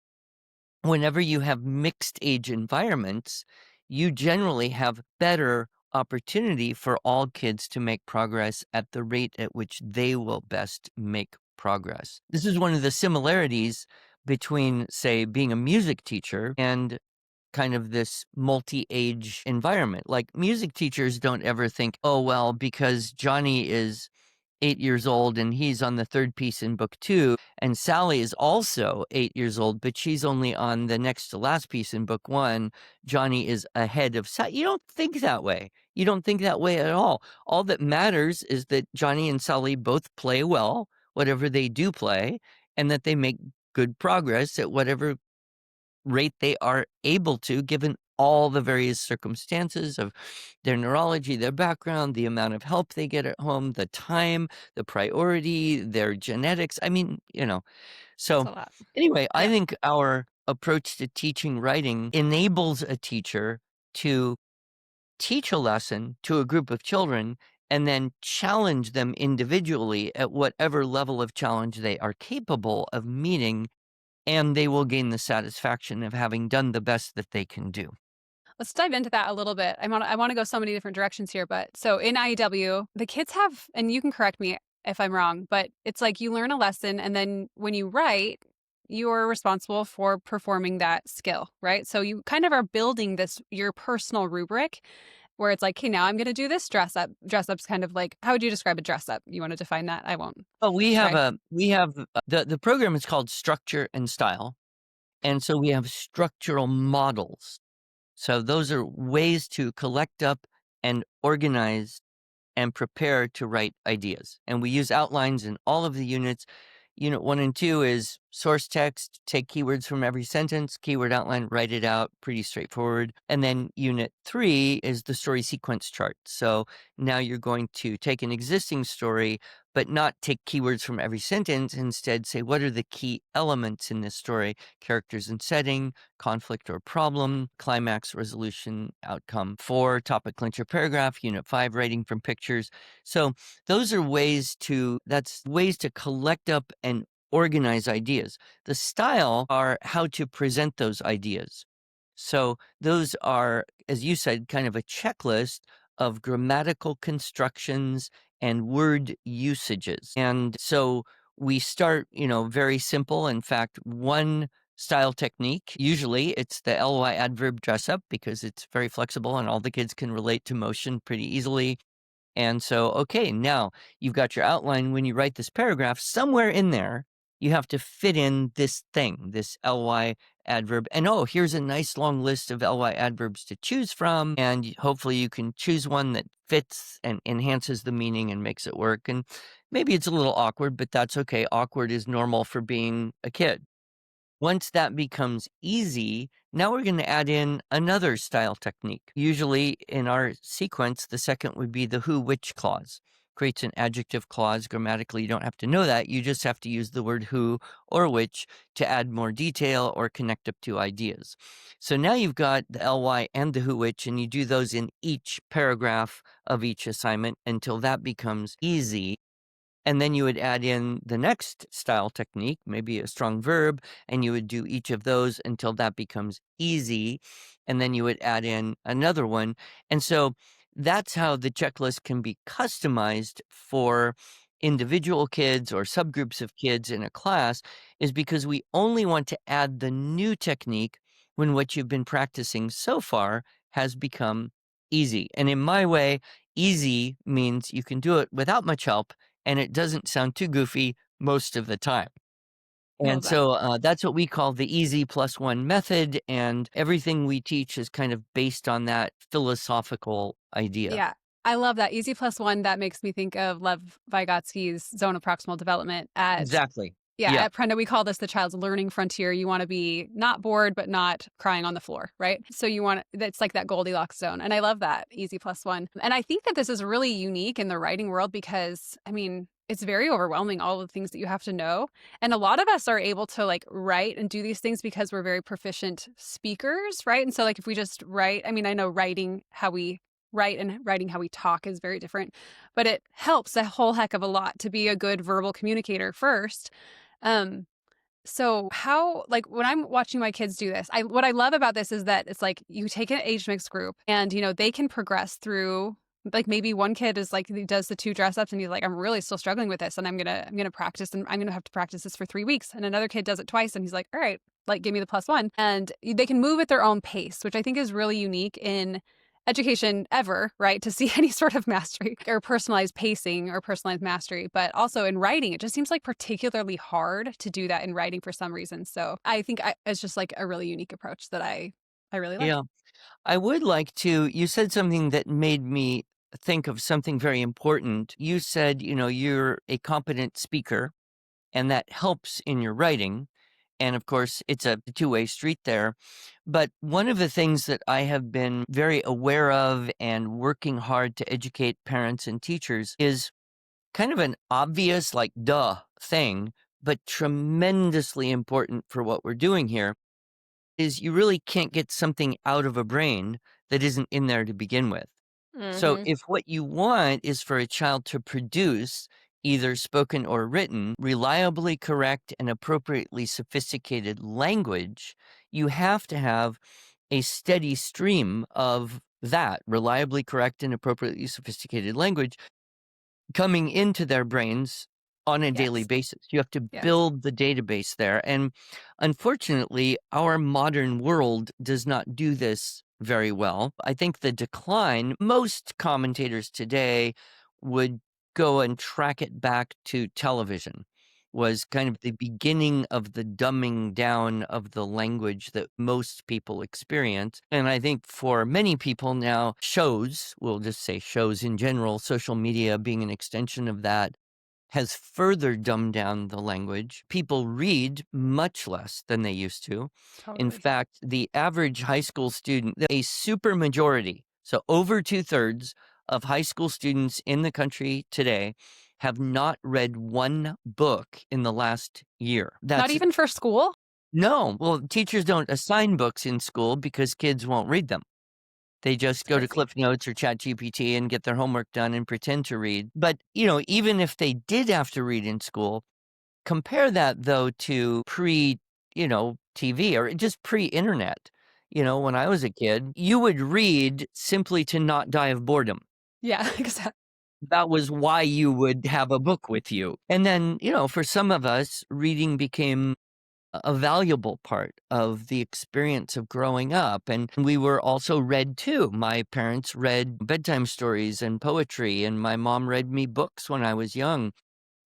whenever you have mixed age environments, you generally have better opportunity for all kids to make progress at the rate at which they will best make progress. This is one of the similarities between, say, being a music teacher and kind of this multi-age environment. Like music teachers don't ever think, oh, well, because Johnny is 8 years old and he's on the third piece in book two, and Sally is also 8 years old, but she's only on the next to last piece in book one. Johnny is ahead of Sally. You don't think that way. You don't think that way at all. All that matters is that Johnny and Sally both play well, whatever they do play, and that they make good progress at whatever rate they are able to, given all the various circumstances of their neurology, their background, the amount of help they get at home, the time, the priority, their genetics. I mean, It's so a lot. anyway, I Yep. think our approach to teaching writing enables a teacher to teach a lesson to a group of children and then challenge them individually at whatever level of challenge they are capable of meeting, and they will gain the satisfaction of having done the best that they can do. Let's dive into that a little bit. I want to go so many different directions here, but so in IEW, the kids have, and you can correct me if I'm wrong, but it's like you learn a lesson and then when you write, you're responsible for performing that skill, right? So you kind of are building this your personal rubric where it's like, "Okay, now I'm going to do this dress up." Dress up's kind of like, how would you describe a dress up? You want to define that? I won't. Oh, Try. the program is called Structure and Style, and so we have structural models. So those are ways to collect up and organize and prepare to write ideas. And we use outlines in all of the units. Unit 1 and 2 is source text, take keywords from every sentence, keyword outline, write it out, pretty straightforward. And then Unit 3 is the story sequence chart. So now you're going to take an existing story, but not take keywords from every sentence. Instead, say, what are the key elements in this story? Characters and setting, conflict or problem, climax, resolution, outcome. 4, topic, clincher, paragraph. Unit 5, writing from pictures. So those are that's ways to collect up and organize ideas. The style are how to present those ideas. So those are, as you said, kind of a checklist of grammatical constructions and word usages. And so we start, very simple. In fact, one style technique, usually it's the ly adverb dress up because it's very flexible and all the kids can relate to motion pretty easily. And so, okay, now you've got your outline. When you write this paragraph, somewhere in there, you have to fit in this thing, this ly adverb. And oh, here's a nice long list of ly adverbs to choose from. And hopefully you can choose one that fits and enhances the meaning and makes it work. And maybe it's a little awkward, but that's okay. Awkward is normal for being a kid. Once that becomes easy, now we're going to add in another style technique. Usually in our sequence, the second would be the who, which clause. Creates an adjective clause. Grammatically, you don't have to know that. You just have to use the word who or which to add more detail or connect up two ideas. So now you've got the ly and the who, which, and you do those in each paragraph of each assignment until that becomes easy. And then you would add in the next style technique, maybe a strong verb, and you would do each of those until that becomes easy. And then you would add in another one. And so that's how the checklist can be customized for individual kids or subgroups of kids in a class, is because we only want to add the new technique when what you've been practicing so far has become easy. And in my way, easy means you can do it without much help and it doesn't sound too goofy most of the time. Love And that. so that's what we call the easy plus one method. And everything we teach is kind of based on that philosophical idea. Yeah. I love that. Easy plus one. That makes me think of Lev Vygotsky's zone of proximal development at Exactly. yeah, Yeah. at Prenda, we call this the child's learning frontier. You want to be not bored, but not crying on the floor, right? So you want that's like that Goldilocks zone. And I love that easy plus one. And I think that this is really unique in the writing world because, I mean, it's very overwhelming, all the things that you have to know. And a lot of us are able to like write and do these things because we're very proficient speakers, right? And so, like, if we just write, I mean, I know writing how we write and writing how we talk is very different, but it helps a whole heck of a lot to be a good verbal communicator first. um, so how like when I'm watching my kids do this, what I love about this is that it's like you take an age mix group and they can progress through like maybe one kid is like he does the two dress ups and he's like, I'm really still struggling with this and I'm gonna practice and I'm gonna have to practice this for 3 weeks. And another kid does it twice and he's like, all right, like give me the plus one. And they can move at their own pace, which I think is really unique in education ever, right? To see any sort of mastery or personalized pacing or personalized mastery, but also in writing, it just seems like particularly hard to do that in writing for some reason. So I think it's just like a really unique approach that I really like. Yeah. I would like to, you said something that made me think of something very important. You said, you're a competent speaker and that helps in your writing. And of course, it's a two-way street there. But one of the things that I have been very aware of and working hard to educate parents and teachers is kind of an obvious, like, duh thing, but tremendously important for what we're doing here is you really can't get something out of a brain that isn't in there to begin with. So Mm-hmm. if what you want is for a child to produce either spoken or written, reliably correct and appropriately sophisticated language, you have to have a steady stream of that reliably correct and appropriately sophisticated language coming into their brains on a daily Yes. basis. You have to Yes. build the database there. And unfortunately, our modern world does not do this very well. I think the decline, most commentators today would go and track it back to television, was kind of the beginning of the dumbing down of the language that most people experience. And I think for many people now, shows, we'll just say shows in general, social media being an extension of that, has further dumbed down the language. People read much less than they used to. In Totally. fact, the average high school student, a super majority, so over two-thirds of high school students in the country today have not read one book in the last year. Not That's even for school. no. Well, teachers don't assign books in school because kids won't read them. They just It's go to crazy. Cliff Notes or ChatGPT and get their homework done and pretend to read. But, even if they did have to read in school, compare that though to TV or just pre-internet. When I was a kid, you would read simply to not die of boredom. Yeah, exactly. That was why you would have a book with you. And then, for some of us, reading became a valuable part of the experience of growing up. And we were also read too. My parents read bedtime stories and poetry, and my mom read me books when I was young.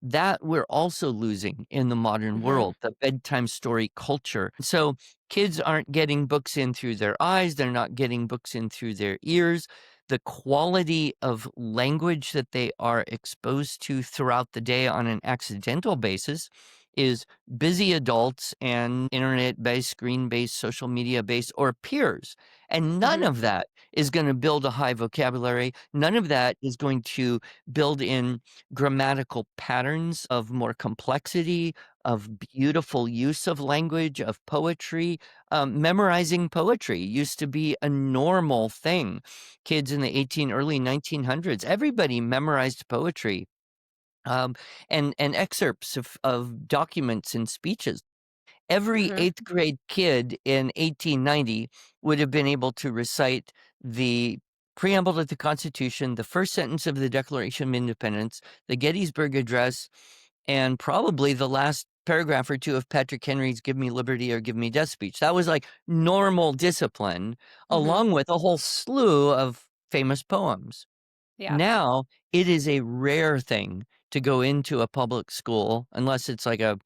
That we're also losing in the modern Mm-hmm. world, the bedtime story culture. So kids aren't getting books in through their eyes, they're not getting books in through their ears. The quality of language that they are exposed to throughout the day on an accidental basis is busy adults and internet-based, screen-based, social media-based, or peers. And none Hmm. of that is going to build a high vocabulary. None of that is going to build in grammatical patterns of more complexity, of beautiful use of language, of poetry. Memorizing poetry used to be a normal thing. Kids in the early 1900s, everybody memorized poetry, um, and excerpts of documents and speeches. Every Hmm. eighth grade kid in 1890 would have been able to recite the preamble to the Constitution, the first sentence of the Declaration of Independence, the Gettysburg Address, and probably the last paragraph or two of Patrick Henry's Give Me Liberty or Give Me Death speech. That was like normal discipline, Hmm. along with a whole slew of famous poems. Yeah. Now, it is a rare thing to go into a public school, unless it's like a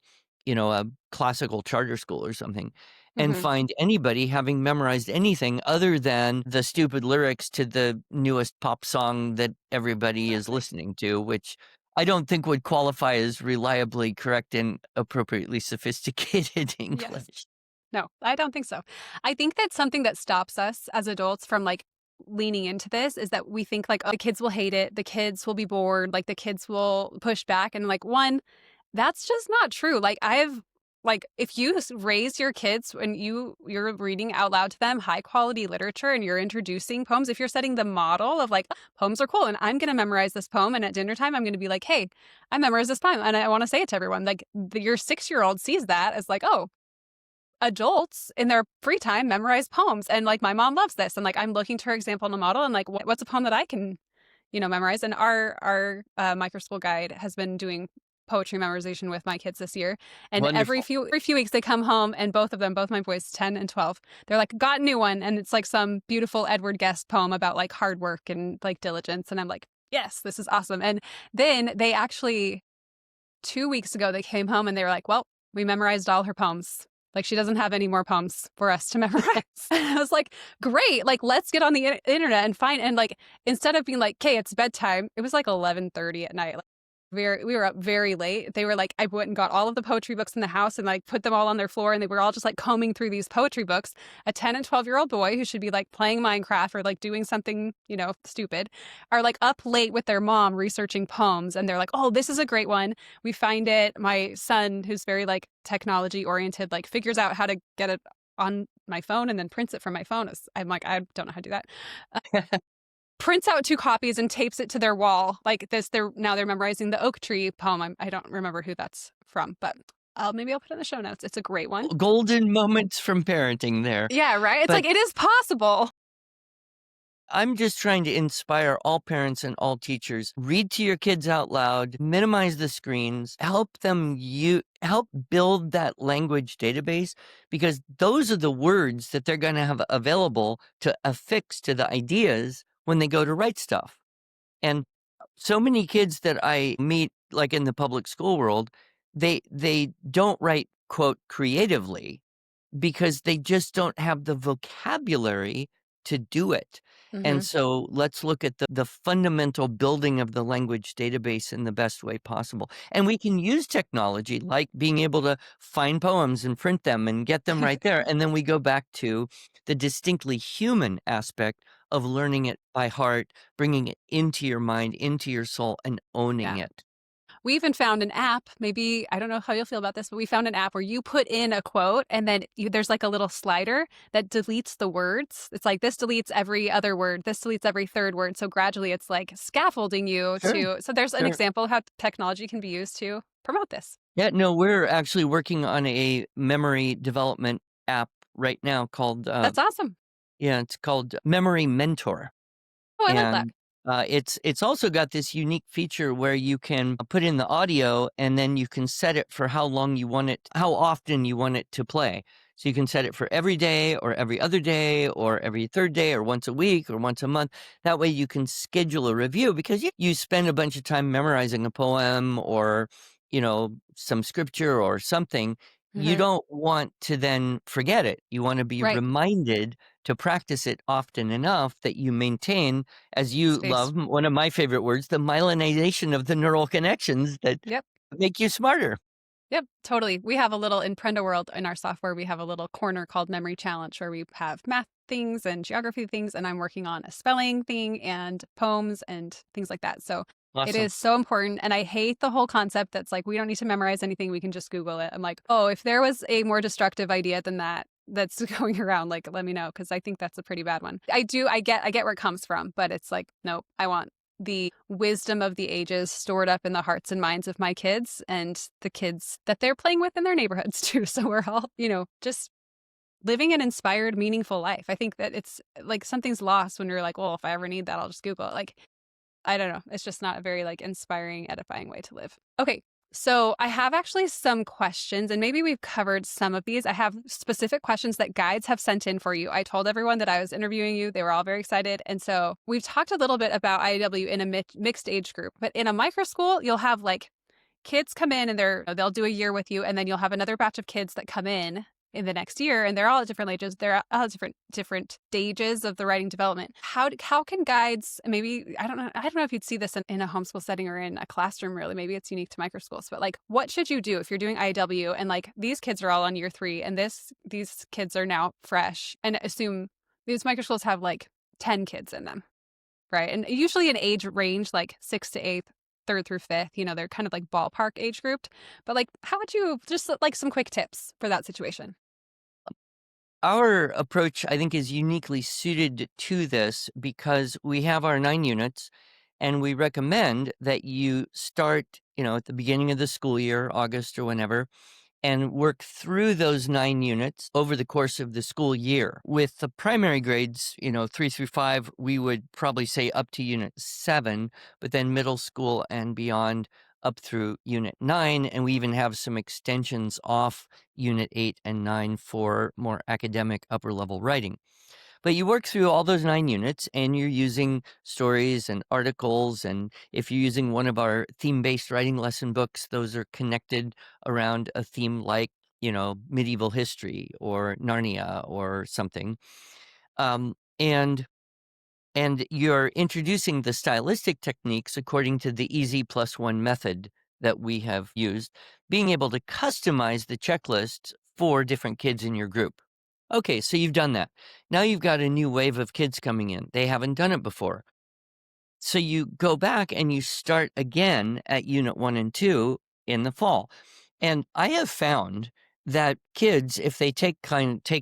classical charter school or something, and Hmm. find anybody having memorized anything other than the stupid lyrics to the newest pop song that everybody is Exactly. listening to, which I don't think would qualify as reliably correct and appropriately sophisticated Yes. English. No, I don't think so. I think that's something that stops us as adults from like leaning into this is that we think like, oh, the kids will hate it, the kids will be bored, like the kids will push back. And like, one, that's just not true. Like, if you raise your kids and you're reading out loud to them high quality literature and you're introducing poems, if you're setting the model of like poems are cool and I'm going to memorize this poem and at dinner time I'm going to be like, hey, I memorized this poem and I want to say it to everyone. Like your 6-year old sees that as like, oh, adults in their free time memorize poems and like my mom loves this and like I'm looking to her example in a model and like what's a poem that I can memorize. And our micro school guide has been doing poetry memorization with my kids this year, and every Wonderful. few weeks they come home and both of them, both my boys 10 and 12, they're like, got a new one, and it's like some beautiful Edward Guest poem about like hard work and like diligence, and I'm like, yes, this is awesome. And then they actually 2 weeks ago they came home and they were like, well, we memorized all her poems. Like she doesn't have any more poems for us to memorize. And I was like, great. Like let's get on the internet and find, and like instead of being like, okay, it's bedtime, it was like 11:30 at night. Like, we were up very late. They were like, I went and got all of the poetry books in the house and like put them all on their floor, and they were all just like combing through these poetry books. A 10 and 12-year-old boy who should be like playing Minecraft or like doing something, stupid, are like up late with their mom researching poems, and they're like, oh, this is a great one. We find it. My son, who's very like technology oriented, like figures out how to get it on my phone and then prints it from my phone. I'm like, I don't know how to do that. Prints out 2 copies and tapes it to their wall. Like this, they're memorizing the oak tree poem. I don't remember who that's from, but maybe I'll put it in the show notes. It's a great one. Golden moments from parenting there. Yeah, right. It's But like it is possible. I'm just trying to inspire all parents and all teachers. Read to your kids out loud, minimize the screens, help build that language database, because those are the words that they're going to have available to affix to the ideas when they go to write stuff. And so many kids that I meet, like in the public school world, they don't write, quote, creatively, because they just don't have the vocabulary to do it. Hmm. And so let's look at the fundamental building of the language database in the best way possible. And we can use technology like being able to find poems and print them and get them right there. And then we go back to the distinctly human aspect of learning it by heart, bringing it into your mind, into your soul, and owning Yeah. it. We even found an app. Maybe, I don't know how you'll feel about this, but we found an app where you put in a quote and then there's like a little slider that deletes the words. It's like this deletes every other word, this deletes every third word. So gradually it's like scaffolding you Sure, to. So there's an sure. example of how technology can be used to promote this. Yeah, no, we're actually working on a memory development app right now called, That's awesome. yeah, it's called Memory Mentor. Oh, I love that. And it's also got this unique feature where you can put in the audio and then you can set it for how long you want it, how often you want it to play. So you can set it for every day or every other day or every third day or once a week or once a month. That way you can schedule a review, because you spend a bunch of time memorizing a poem or, some scripture or something. You Hmm. don't want to then forget it. You want to be Right. reminded to practice it often enough that you maintain, as you Space. love, one of my favorite words, the myelinization of the neural connections that Yep. make you smarter. Yep, totally. We have a little in Prenda World in our software, we have a little corner called Memory Challenge where we have math things and geography things, and I'm working on a spelling thing and poems and things like that. So it Awesome. is so important. And I hate the whole concept that's like, we don't need to memorize anything, we can just Google it. I'm like, oh, if there was a more destructive idea than that that's going around, like let me know, because I think that's a pretty bad one. I get where it comes from, but it's like, nope, I want the wisdom of the ages stored up in the hearts and minds of my kids and the kids that they're playing with in their neighborhoods too. So we're all, just living an inspired, meaningful life. I think that it's like something's lost when you're like, well, if I ever need that, I'll just Google it. Like, I don't know. It's just not a very like inspiring, edifying way to live. Okay. So I have actually some questions, and maybe we've covered some of these. I have specific questions that guides have sent in for you. I told everyone that I was interviewing you. They were all very excited. And so we've talked a little bit about IEW in a mixed age group, but in a micro school, you'll have like kids come in and they'll do a year with you, and then you'll have another batch of kids that come in the next year, and they're all at different ages. They're all at different stages of the writing development. How can guides, maybe I don't know if you'd see this in a homeschool setting or in a classroom, really, maybe it's unique to micro schools, but like what should you do if you're doing IW and like these kids are all on year 3 and these kids are now fresh, and assume these micro schools have like 10 kids in them, right? And usually an age range like 6th to 8th, 3rd through 5th, they're kind of like ballpark age grouped. But like, how would you just like some quick tips for that situation? Our approach, I think, is uniquely suited to this because we have our 9 units, and we recommend that you start, at the beginning of the school year, August or whenever, and work through those 9 units over the course of the school year. With the primary grades, 3 through 5, we would probably say up to unit 7, but then middle school and beyond up through unit 9. And we even have some extensions off unit 8 and 9 for more academic upper level writing. But you work through all those 9 units and you're using stories and articles. And if you're using one of our theme-based writing lesson books, those are connected around a theme like, medieval history or Narnia or something. Um, and and you're introducing the stylistic techniques according to the easy plus one method that we have used, being able to customize the checklist for different kids in your group. Okay, so you've done that. Now you've got a new wave of kids coming in. They haven't done it before. So you go back and you start again at unit 1 and 2 in the fall. And I have found that kids, if they take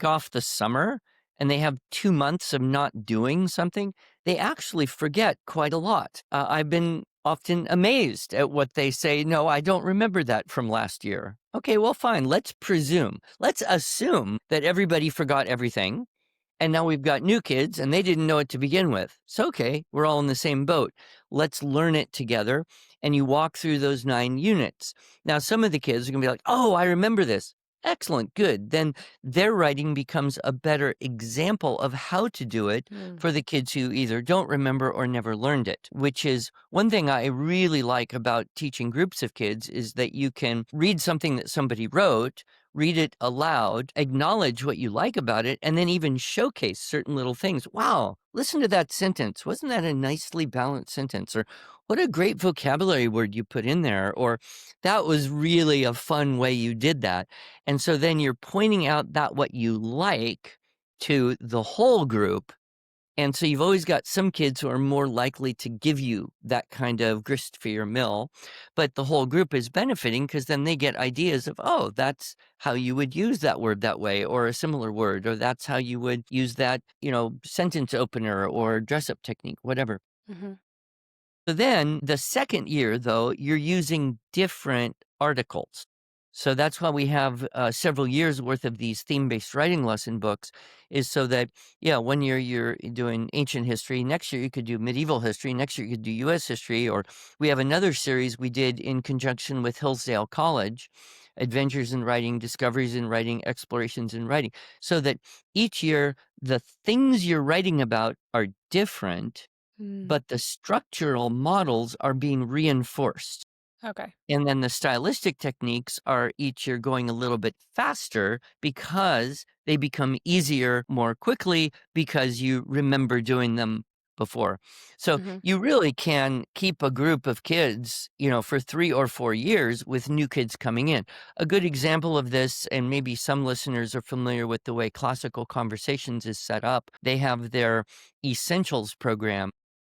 off the summer and they have 2 months of not doing something, they actually forget quite a lot. I've been often amazed at what they say. No, I don't remember that from last year. Okay, well, fine. Let's assume that everybody forgot everything, and now we've got new kids and they didn't know it to begin with. So, okay, we're all in the same boat. Let's learn it together. And you walk through those 9 units. Now, some of the kids are going to be like, oh, I remember this. Excellent, good. Then their writing becomes a better example of how to do it Mm. for the kids who either don't remember or never learned it, which is one thing I really like about teaching groups of kids is that you can read something that somebody wrote, read it aloud, acknowledge what you like about it, and then even showcase certain little things. Wow, listen to that sentence. Wasn't that a nicely balanced sentence? Or what a great vocabulary word you put in there. Or that was really a fun way you did that. And so then you're pointing out that what you like to the whole group, and so you've always got some kids who are more likely to give you that kind of grist for your mill, but the whole group is benefiting because then they get ideas of, oh, that's how you would use that word that way, or a similar word, or that's how you would use that, sentence opener or dress up technique, whatever. Hmm. So then the second year, though, you're using different articles. So that's why we have several years worth of these theme-based writing lesson books is so that, yeah, one year you're doing ancient history. Next year you could do medieval history. Next year you could do U.S. history. Or we have another series we did in conjunction with Hillsdale College, Adventures in Writing, Discoveries in Writing, Explorations in Writing, so that each year the things you're writing about are different, Mm. but the structural models are being reinforced. Okay. And then the stylistic techniques are each year going a little bit faster because they become easier more quickly because you remember doing them before. So Hmm. you really can keep a group of kids, for 3 or 4 years with new kids coming in. A good example of this, and maybe some listeners are familiar with the way Classical Conversations is set up, they have their Essentials program.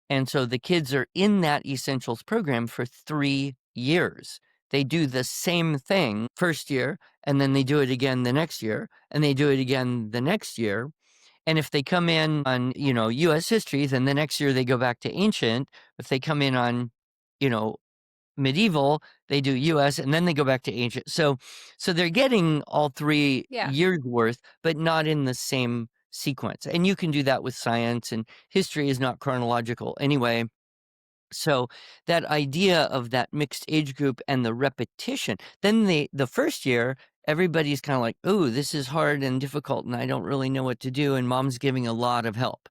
And so the kids are in that Essentials program for 3 years. They do the same thing first year, and then they do it again the next year, and they do it again the next year. And if they come in on, US history, then the next year they go back to ancient. If they come in on, you know, medieval, they do US, and then they go back to ancient. So they're getting all three Yeah. years worth, but not in the same sequence. And you can do that with science, and history is not chronological anyway. So that idea of that mixed age group and the repetition, then the first year, everybody's kind of like, oh, this is hard and difficult, and I don't really know what to do. And mom's giving a lot of help.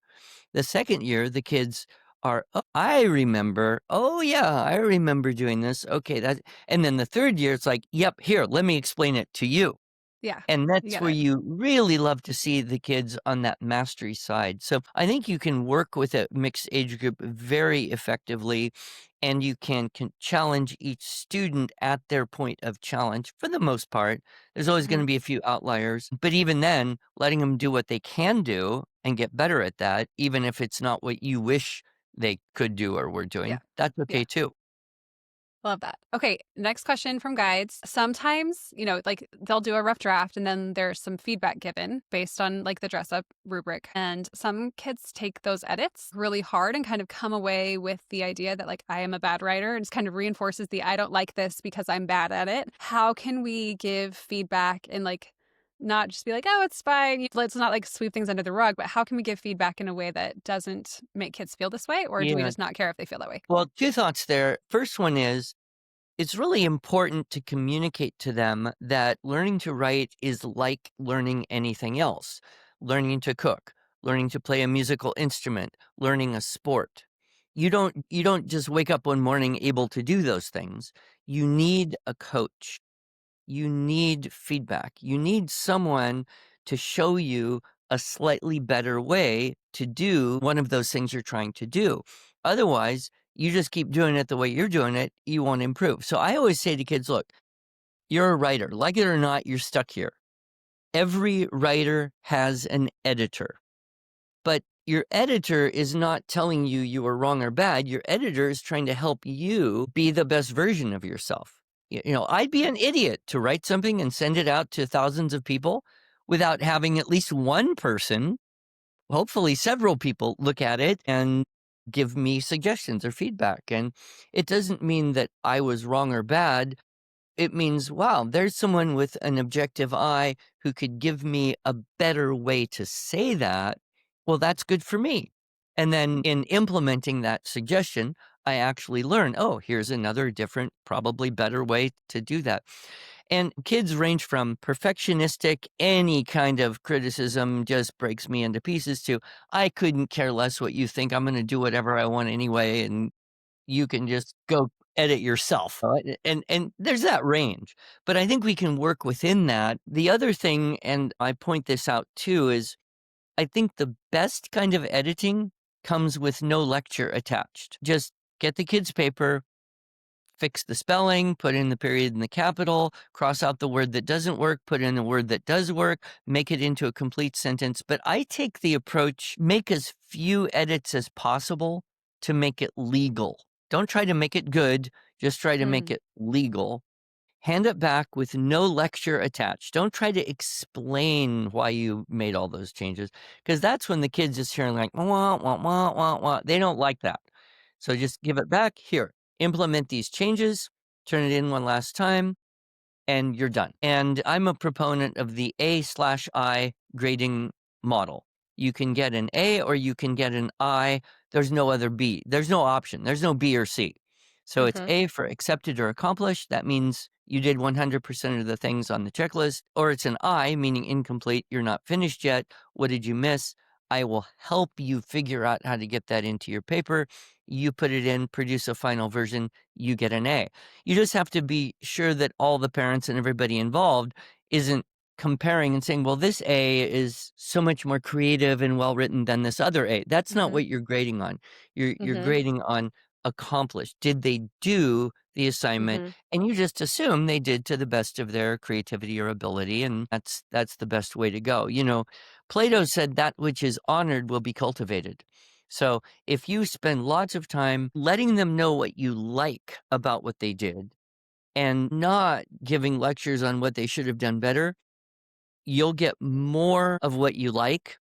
The second year, the kids are, "Oh, I remember. Oh, yeah, I remember doing this. Okay, that." And then the third year, it's like, "Yep, here, let me explain it to you." Yeah. And You that's get where it. you really love to see the kids on that mastery side. So I think you can work with a mixed age group very effectively, and you can challenge each student at their point of challenge for the most part. There's always going Hmm. to be a few outliers, but even then, letting them do what they can do and get better at that, even if it's not what you wish they could do or were Yeah. doing, that's Yeah. okay too. Love that. Okay, next question from guides. Sometimes, like they'll do a rough draft and then there's some feedback given based on like the dress up rubric. And some kids take those edits really hard and kind of come away with the idea that like I am a bad writer and just kind of reinforces the I don't like this because I'm bad at it. How can we give feedback and like not just be like, oh, it's fine. Let's not like sweep things under the rug, but how can we give feedback in a way that doesn't make kids feel this way? Or do we Yeah. just not care if they feel that way? Well, two thoughts there. First one is, it's really important to communicate to them that learning to write is like learning anything else. Learning to cook, learning to play a musical instrument, learning a sport. You don't just wake up one morning able to do those things. You need a coach. You need feedback. You need someone to show you a slightly better way to do one of those things you're trying to do. Otherwise, you just keep doing it the way you're doing it, you won't improve. So I always say to kids, look, you're a writer. Like it or not, you're stuck here. Every writer has an editor, but your editor is not telling you you are wrong or bad. Your editor is trying to help you be the best version of yourself. I'd be an idiot to write something and send it out to thousands of people without having at least one person, hopefully several people, look at it and give me suggestions or feedback. And it doesn't mean that I was wrong or bad. It means, wow, there's someone with an objective eye who could give me a better way to say that. Well, that's good for me. And then in implementing that suggestion, I actually learn, oh, here's another different, probably better way to do that. And kids range from perfectionistic, any kind of criticism just breaks me into pieces, to I couldn't care less what you think. I'm going to do whatever I want anyway. And you can just go edit yourself, right? And there's that range, but I think we can work within that. The other thing, and I point this out too, is I think the best kind of editing comes with no lecture attached. Just get the kid's paper, fix the spelling, put in the period and the capital, cross out the word that doesn't work, put in the word that does work, make it into a complete sentence. But I take the approach, make as few edits as possible to make it legal. Don't try to make it good, just try to make Mm, it legal. Hand it back with no lecture attached. Don't try to explain why you made all those changes, because that's when the kids just hearing like, wah, wah, wah, wah, wah. They don't like that. So just give it back. Here, implement these changes, turn it in one last time, and you're done. And I'm a proponent of the A/I grading model. You can get an A or you can get an I. There's no other B. There's no option. There's no B or C. So it's mhm. A for accepted or accomplished. That means you did 100% of the things on the checklist. Or it's an I, meaning incomplete. You're not finished yet. What did you miss? I will help you figure out how to get that into your paper. You put it in, produce a final version, you get an A. You just have to be sure that all the parents and everybody involved isn't comparing and saying, well, this A is so much more creative and well written than this other A. That's not Mhm. what you're grading on. You're Mhm. grading on accomplished. Did they do the assignment? Mhm. And you just assume they did to the best of their creativity or ability, and that's the best way to go. Plato said that which is honored will be cultivated. So if you spend lots of time letting them know what you like about what they did and not giving lectures on what they should have done better, you'll get more of what you like,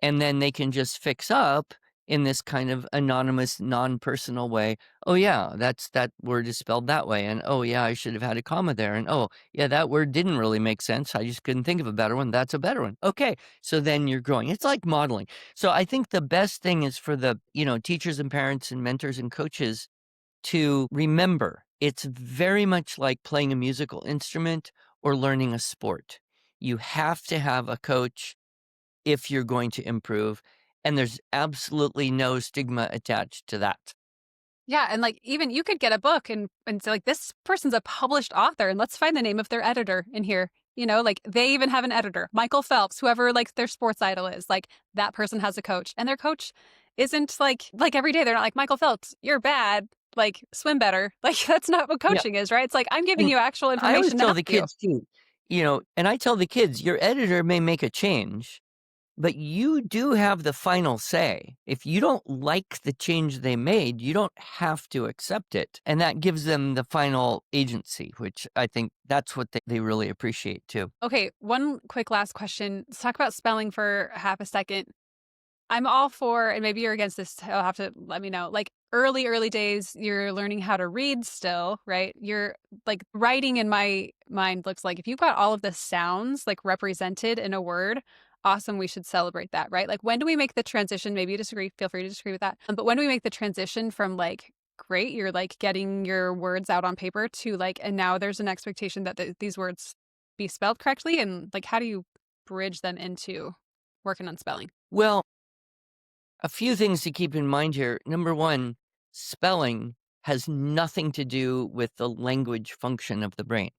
and then they can just fix up in this kind of anonymous, non-personal way. "Oh, yeah, that word is spelled that way," and, "Oh, yeah, I should have had a comma there," and, "Oh, yeah, that word didn't really make sense. I just couldn't think of a better one. That's a better one." Okay, so then you're growing. It's like modeling. So I think the best thing is for the, teachers and parents and mentors and coaches to remember it's very much like playing a musical instrument or learning a sport. You have to have a coach if you're going to improve, and there's absolutely no stigma attached to that. Yeah, and like even you could get a book and say like this person's a published author and let's find the name of their editor in here. Like they even have an editor. Michael Phelps, whoever like their sports idol is, like that person has a coach. And their coach isn't like every day they're not like Michael Phelps, you're bad, like swim better. Like that's not what Yeah, coaching is, right? It's like I'm giving and you actual I always information to tell help the you. kids too, and I tell the kids, "Your editor may make a change, but you do have the final say. If you don't like the change they made, you don't have to accept it." And that gives them the final agency, which I think that's what they really appreciate too. Okay, one quick last question. Let's talk about spelling for half a second. I'm all for, and maybe you're against this, you'll have to let me know. Like early days, you're learning how to read still, right? You're like writing in my mind looks like if you've got all of the sounds like represented in a word, awesome, we should celebrate that, right? Like when do we make the transition? Maybe you disagree, feel free to disagree with that. But when do we make the transition from like, great, you're like getting your words out on paper to like, and now there's an expectation that these words be spelled correctly? And like, how do you bridge them into working on spelling? Well, a few things to keep in mind here. Number one, spelling has nothing to do with the language function of the brain.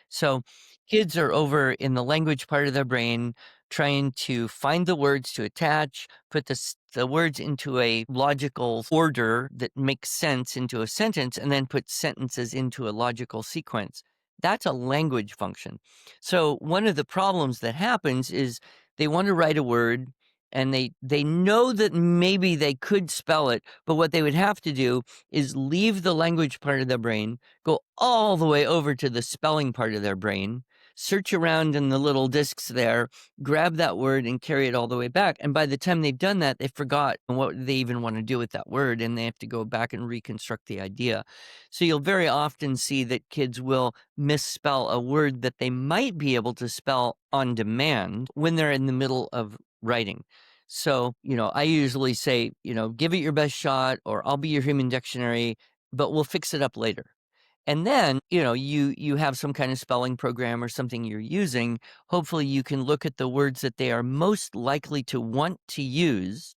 So kids are over in the language part of their brain trying to find the words to attach, put the words into a logical order that makes sense into a sentence, and then put sentences into a logical sequence. That's a language function. So one of the problems that happens is they want to write a word and they know that maybe they could spell it, but what they would have to do is leave the language part of their brain, go all the way over to the spelling part of their brain, search around in the little discs there, grab that word and carry it all the way back. And by the time they've done that, they forgot what they even want to do with that word and they have to go back and reconstruct the idea. So you'll very often see that kids will misspell a word that they might be able to spell on demand when they're in the middle of writing. So, I usually say, give it your best shot or I'll be your human dictionary, but we'll fix it up later. And then, you have some kind of spelling program or something you're using. Hopefully you can look at the words that they are most likely to want to use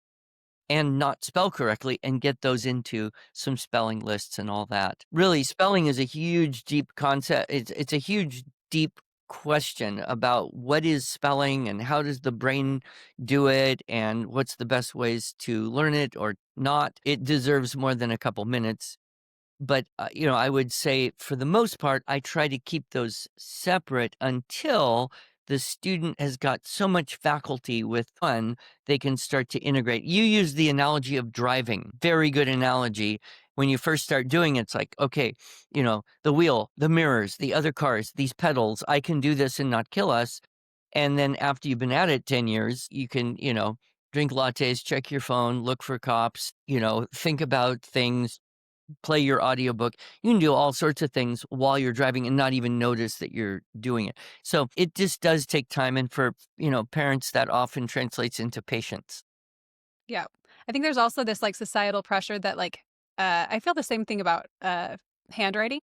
and not spell correctly and get those into some spelling lists and all that. Really, spelling is a huge, deep concept. It's a huge, deep question about what is spelling and how does the brain do it and what's the best ways to learn it or not. It deserves more than a couple minutes. But, I would say for the most part, I try to keep those separate until the student has got so much faculty with fun, they can start to integrate. You use the analogy of driving, very good analogy. When you first start doing it, it's like, okay, the wheel, the mirrors, the other cars, these pedals, I can do this and not kill us. And then after you've been at it 10 years, you can, drink lattes, check your phone, look for cops, think about things, play your audiobook. You can do all sorts of things while you're driving and not even notice that you're doing it. So it just does take time. And for, parents, that often translates into patience. Yeah. I think there's also this like societal pressure that like I feel the same thing about handwriting.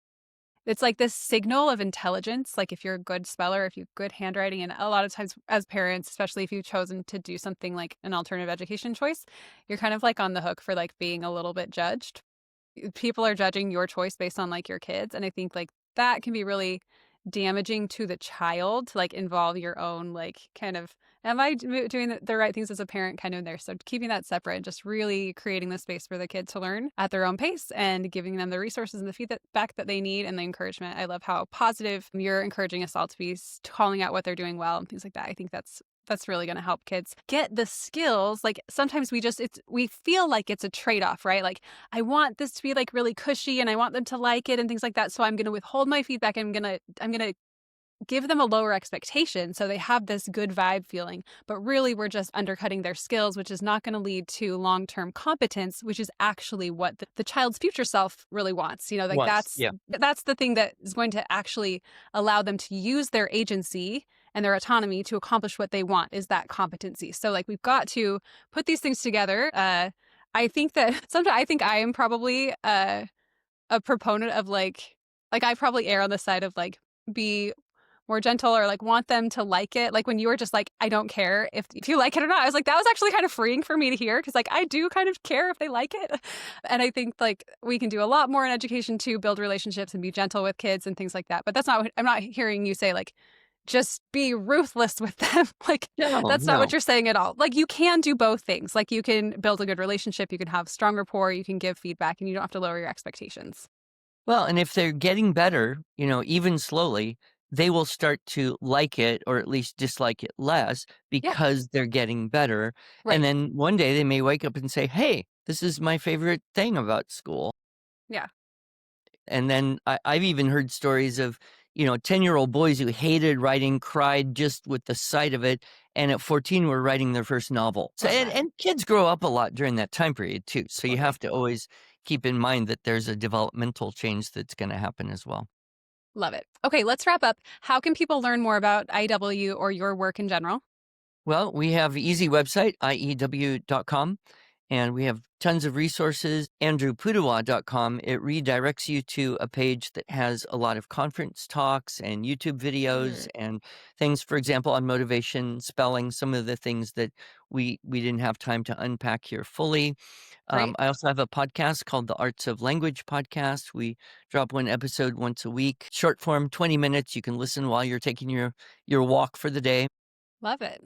It's like this signal of intelligence. Like if you're a good speller, if you have good handwriting, and a lot of times as parents, especially if you've chosen to do something like an alternative education choice, you're kind of like on the hook for like being a little bit judged. People are judging your choice based on like your kids. And I think like that can be really damaging to the child to like involve your own like kind of am I doing the right things as a parent kind of there. So keeping that separate and just really creating the space for the kid to learn at their own pace and giving them the resources and the feedback that they need and the encouragement. I love how positive you're encouraging us all to be calling out what they're doing well and things like that. I think that's really going to help kids get the skills. Like sometimes we feel like it's a trade-off, right? Like I want this to be like really cushy and I want them to like it and things like that. So I'm going to withhold my feedback. I'm going to give them a lower expectation so they have this good vibe feeling, but really we're just undercutting their skills, which is not going to lead to long-term competence, which is actually what the child's future self really wants. Like Once, that's yeah. that's the thing that is going to actually allow them to use their agency and their autonomy to accomplish what they want is that competency. So like we've got to put these things together. I think that sometimes I think I am probably a proponent of like I probably err on the side of like be more gentle or like want them to like it. Like when you were just like, I don't care if you like it or not. I was like, that was actually kind of freeing for me to hear because like I do kind of care if they like it. And I think like we can do a lot more in education to build relationships and be gentle with kids and things like that. But that's not what I'm not hearing you say like just be ruthless with them. Like No, that's not what no. you're saying at all. Like you can do both things. Like you can build a good relationship, you can have strong rapport, you can give feedback, and you don't have to lower your expectations. Well, and if they're getting better, even slowly, they will start to like it or at least dislike it less Yeah, because they're getting better. And right. then one day they may wake up and say, "Hey, this is my favorite thing about school." Yeah. And then I've even heard stories of, 10-year-old boys who hated writing, cried just with the sight of it, and at 14 were writing their first novel. So, Love and, that. and kids grow up a lot during that time period too. So you Totally. have to always keep in mind that there's a developmental change that's going to happen as well. Love it. Okay, let's wrap up. How can people learn more about IW or your work in general? Well, we have easy website, iew.com, and we have tons of resources. andrewpudewa.com, it redirects you to a page that has a lot of conference talks and YouTube videos and things, for example, on motivation, spelling, some of the things that we didn't have time to unpack here fully. Great. I also have a podcast called the Arts of Language podcast. We drop one episode once a week, short form, 20 minutes. You can listen while you're taking your walk for the day. Love it.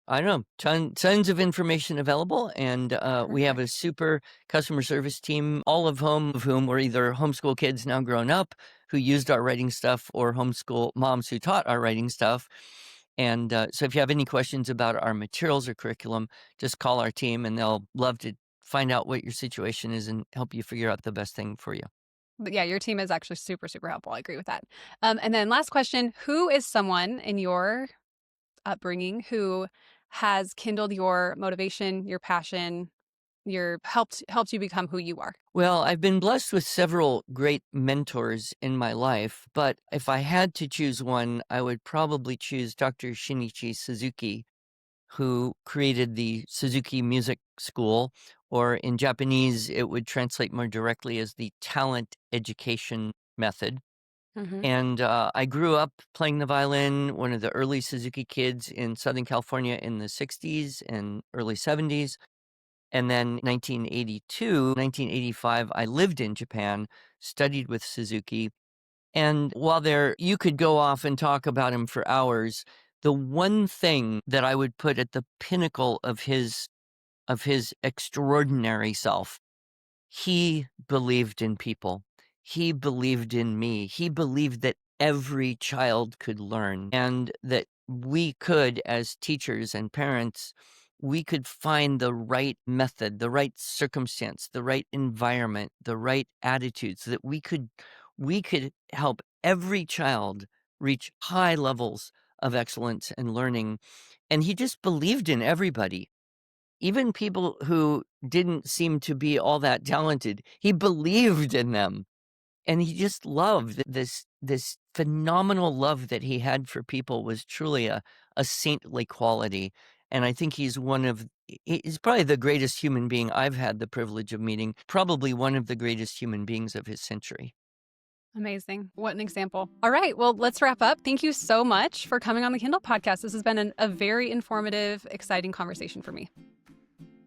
I know, tons of information available, and we have a Perfect. super customer service team, all of whom were either homeschool kids now grown up who used our writing stuff or homeschool moms who taught our writing stuff. And so if you have any questions about our materials or curriculum, just call our team and they'll love to find out what your situation is and help you figure out the best thing for you. But yeah, your team is actually super, super helpful. I agree with that. And then last question, who is someone in your upbringing who has kindled your motivation, your passion, your helped you become who you are? Well, I've been blessed with several great mentors in my life, but if I had to choose one, I would probably choose Dr. Shinichi Suzuki, who created the Suzuki Music School, or in Japanese, it would translate more directly as the talent education method. Mm-hmm. And I grew up playing the violin, one of the early Suzuki kids in Southern California in the 60s and early 70s. And then 1982, 1985, I lived in Japan, studied with Suzuki. And while you could go off and talk about him for hours, the one thing that I would put at the pinnacle of his extraordinary self, he believed in people. He believed in me. He believed that every child could learn and that we could, as teachers and parents, we could find the right method, the right circumstance, the right environment, the right attitudes that we could help every child reach high levels of excellence and learning. And he just believed in everybody, even people who didn't seem to be all that talented. He believed in them, and he just loved this phenomenal love that he had for people was truly a saintly quality. And I think he's probably the greatest human being I've had the privilege of meeting, probably one of the greatest human beings of his century. Amazing. What an example. All right. Well, let's wrap up. Thank you so much for coming on the Kindle podcast. This has been a very informative, exciting conversation for me.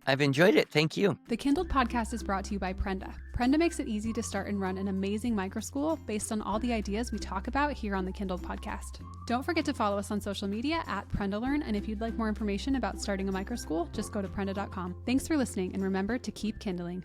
I've enjoyed it. Thank you. The Kindled podcast is brought to you by Prenda. Prenda makes it easy to start and run an amazing microschool based on all the ideas we talk about here on the Kindled podcast. Don't forget to follow us on social media at PrendaLearn, and if you'd like more information about starting a microschool, just go to prenda.com. Thanks for listening, and remember to keep kindling.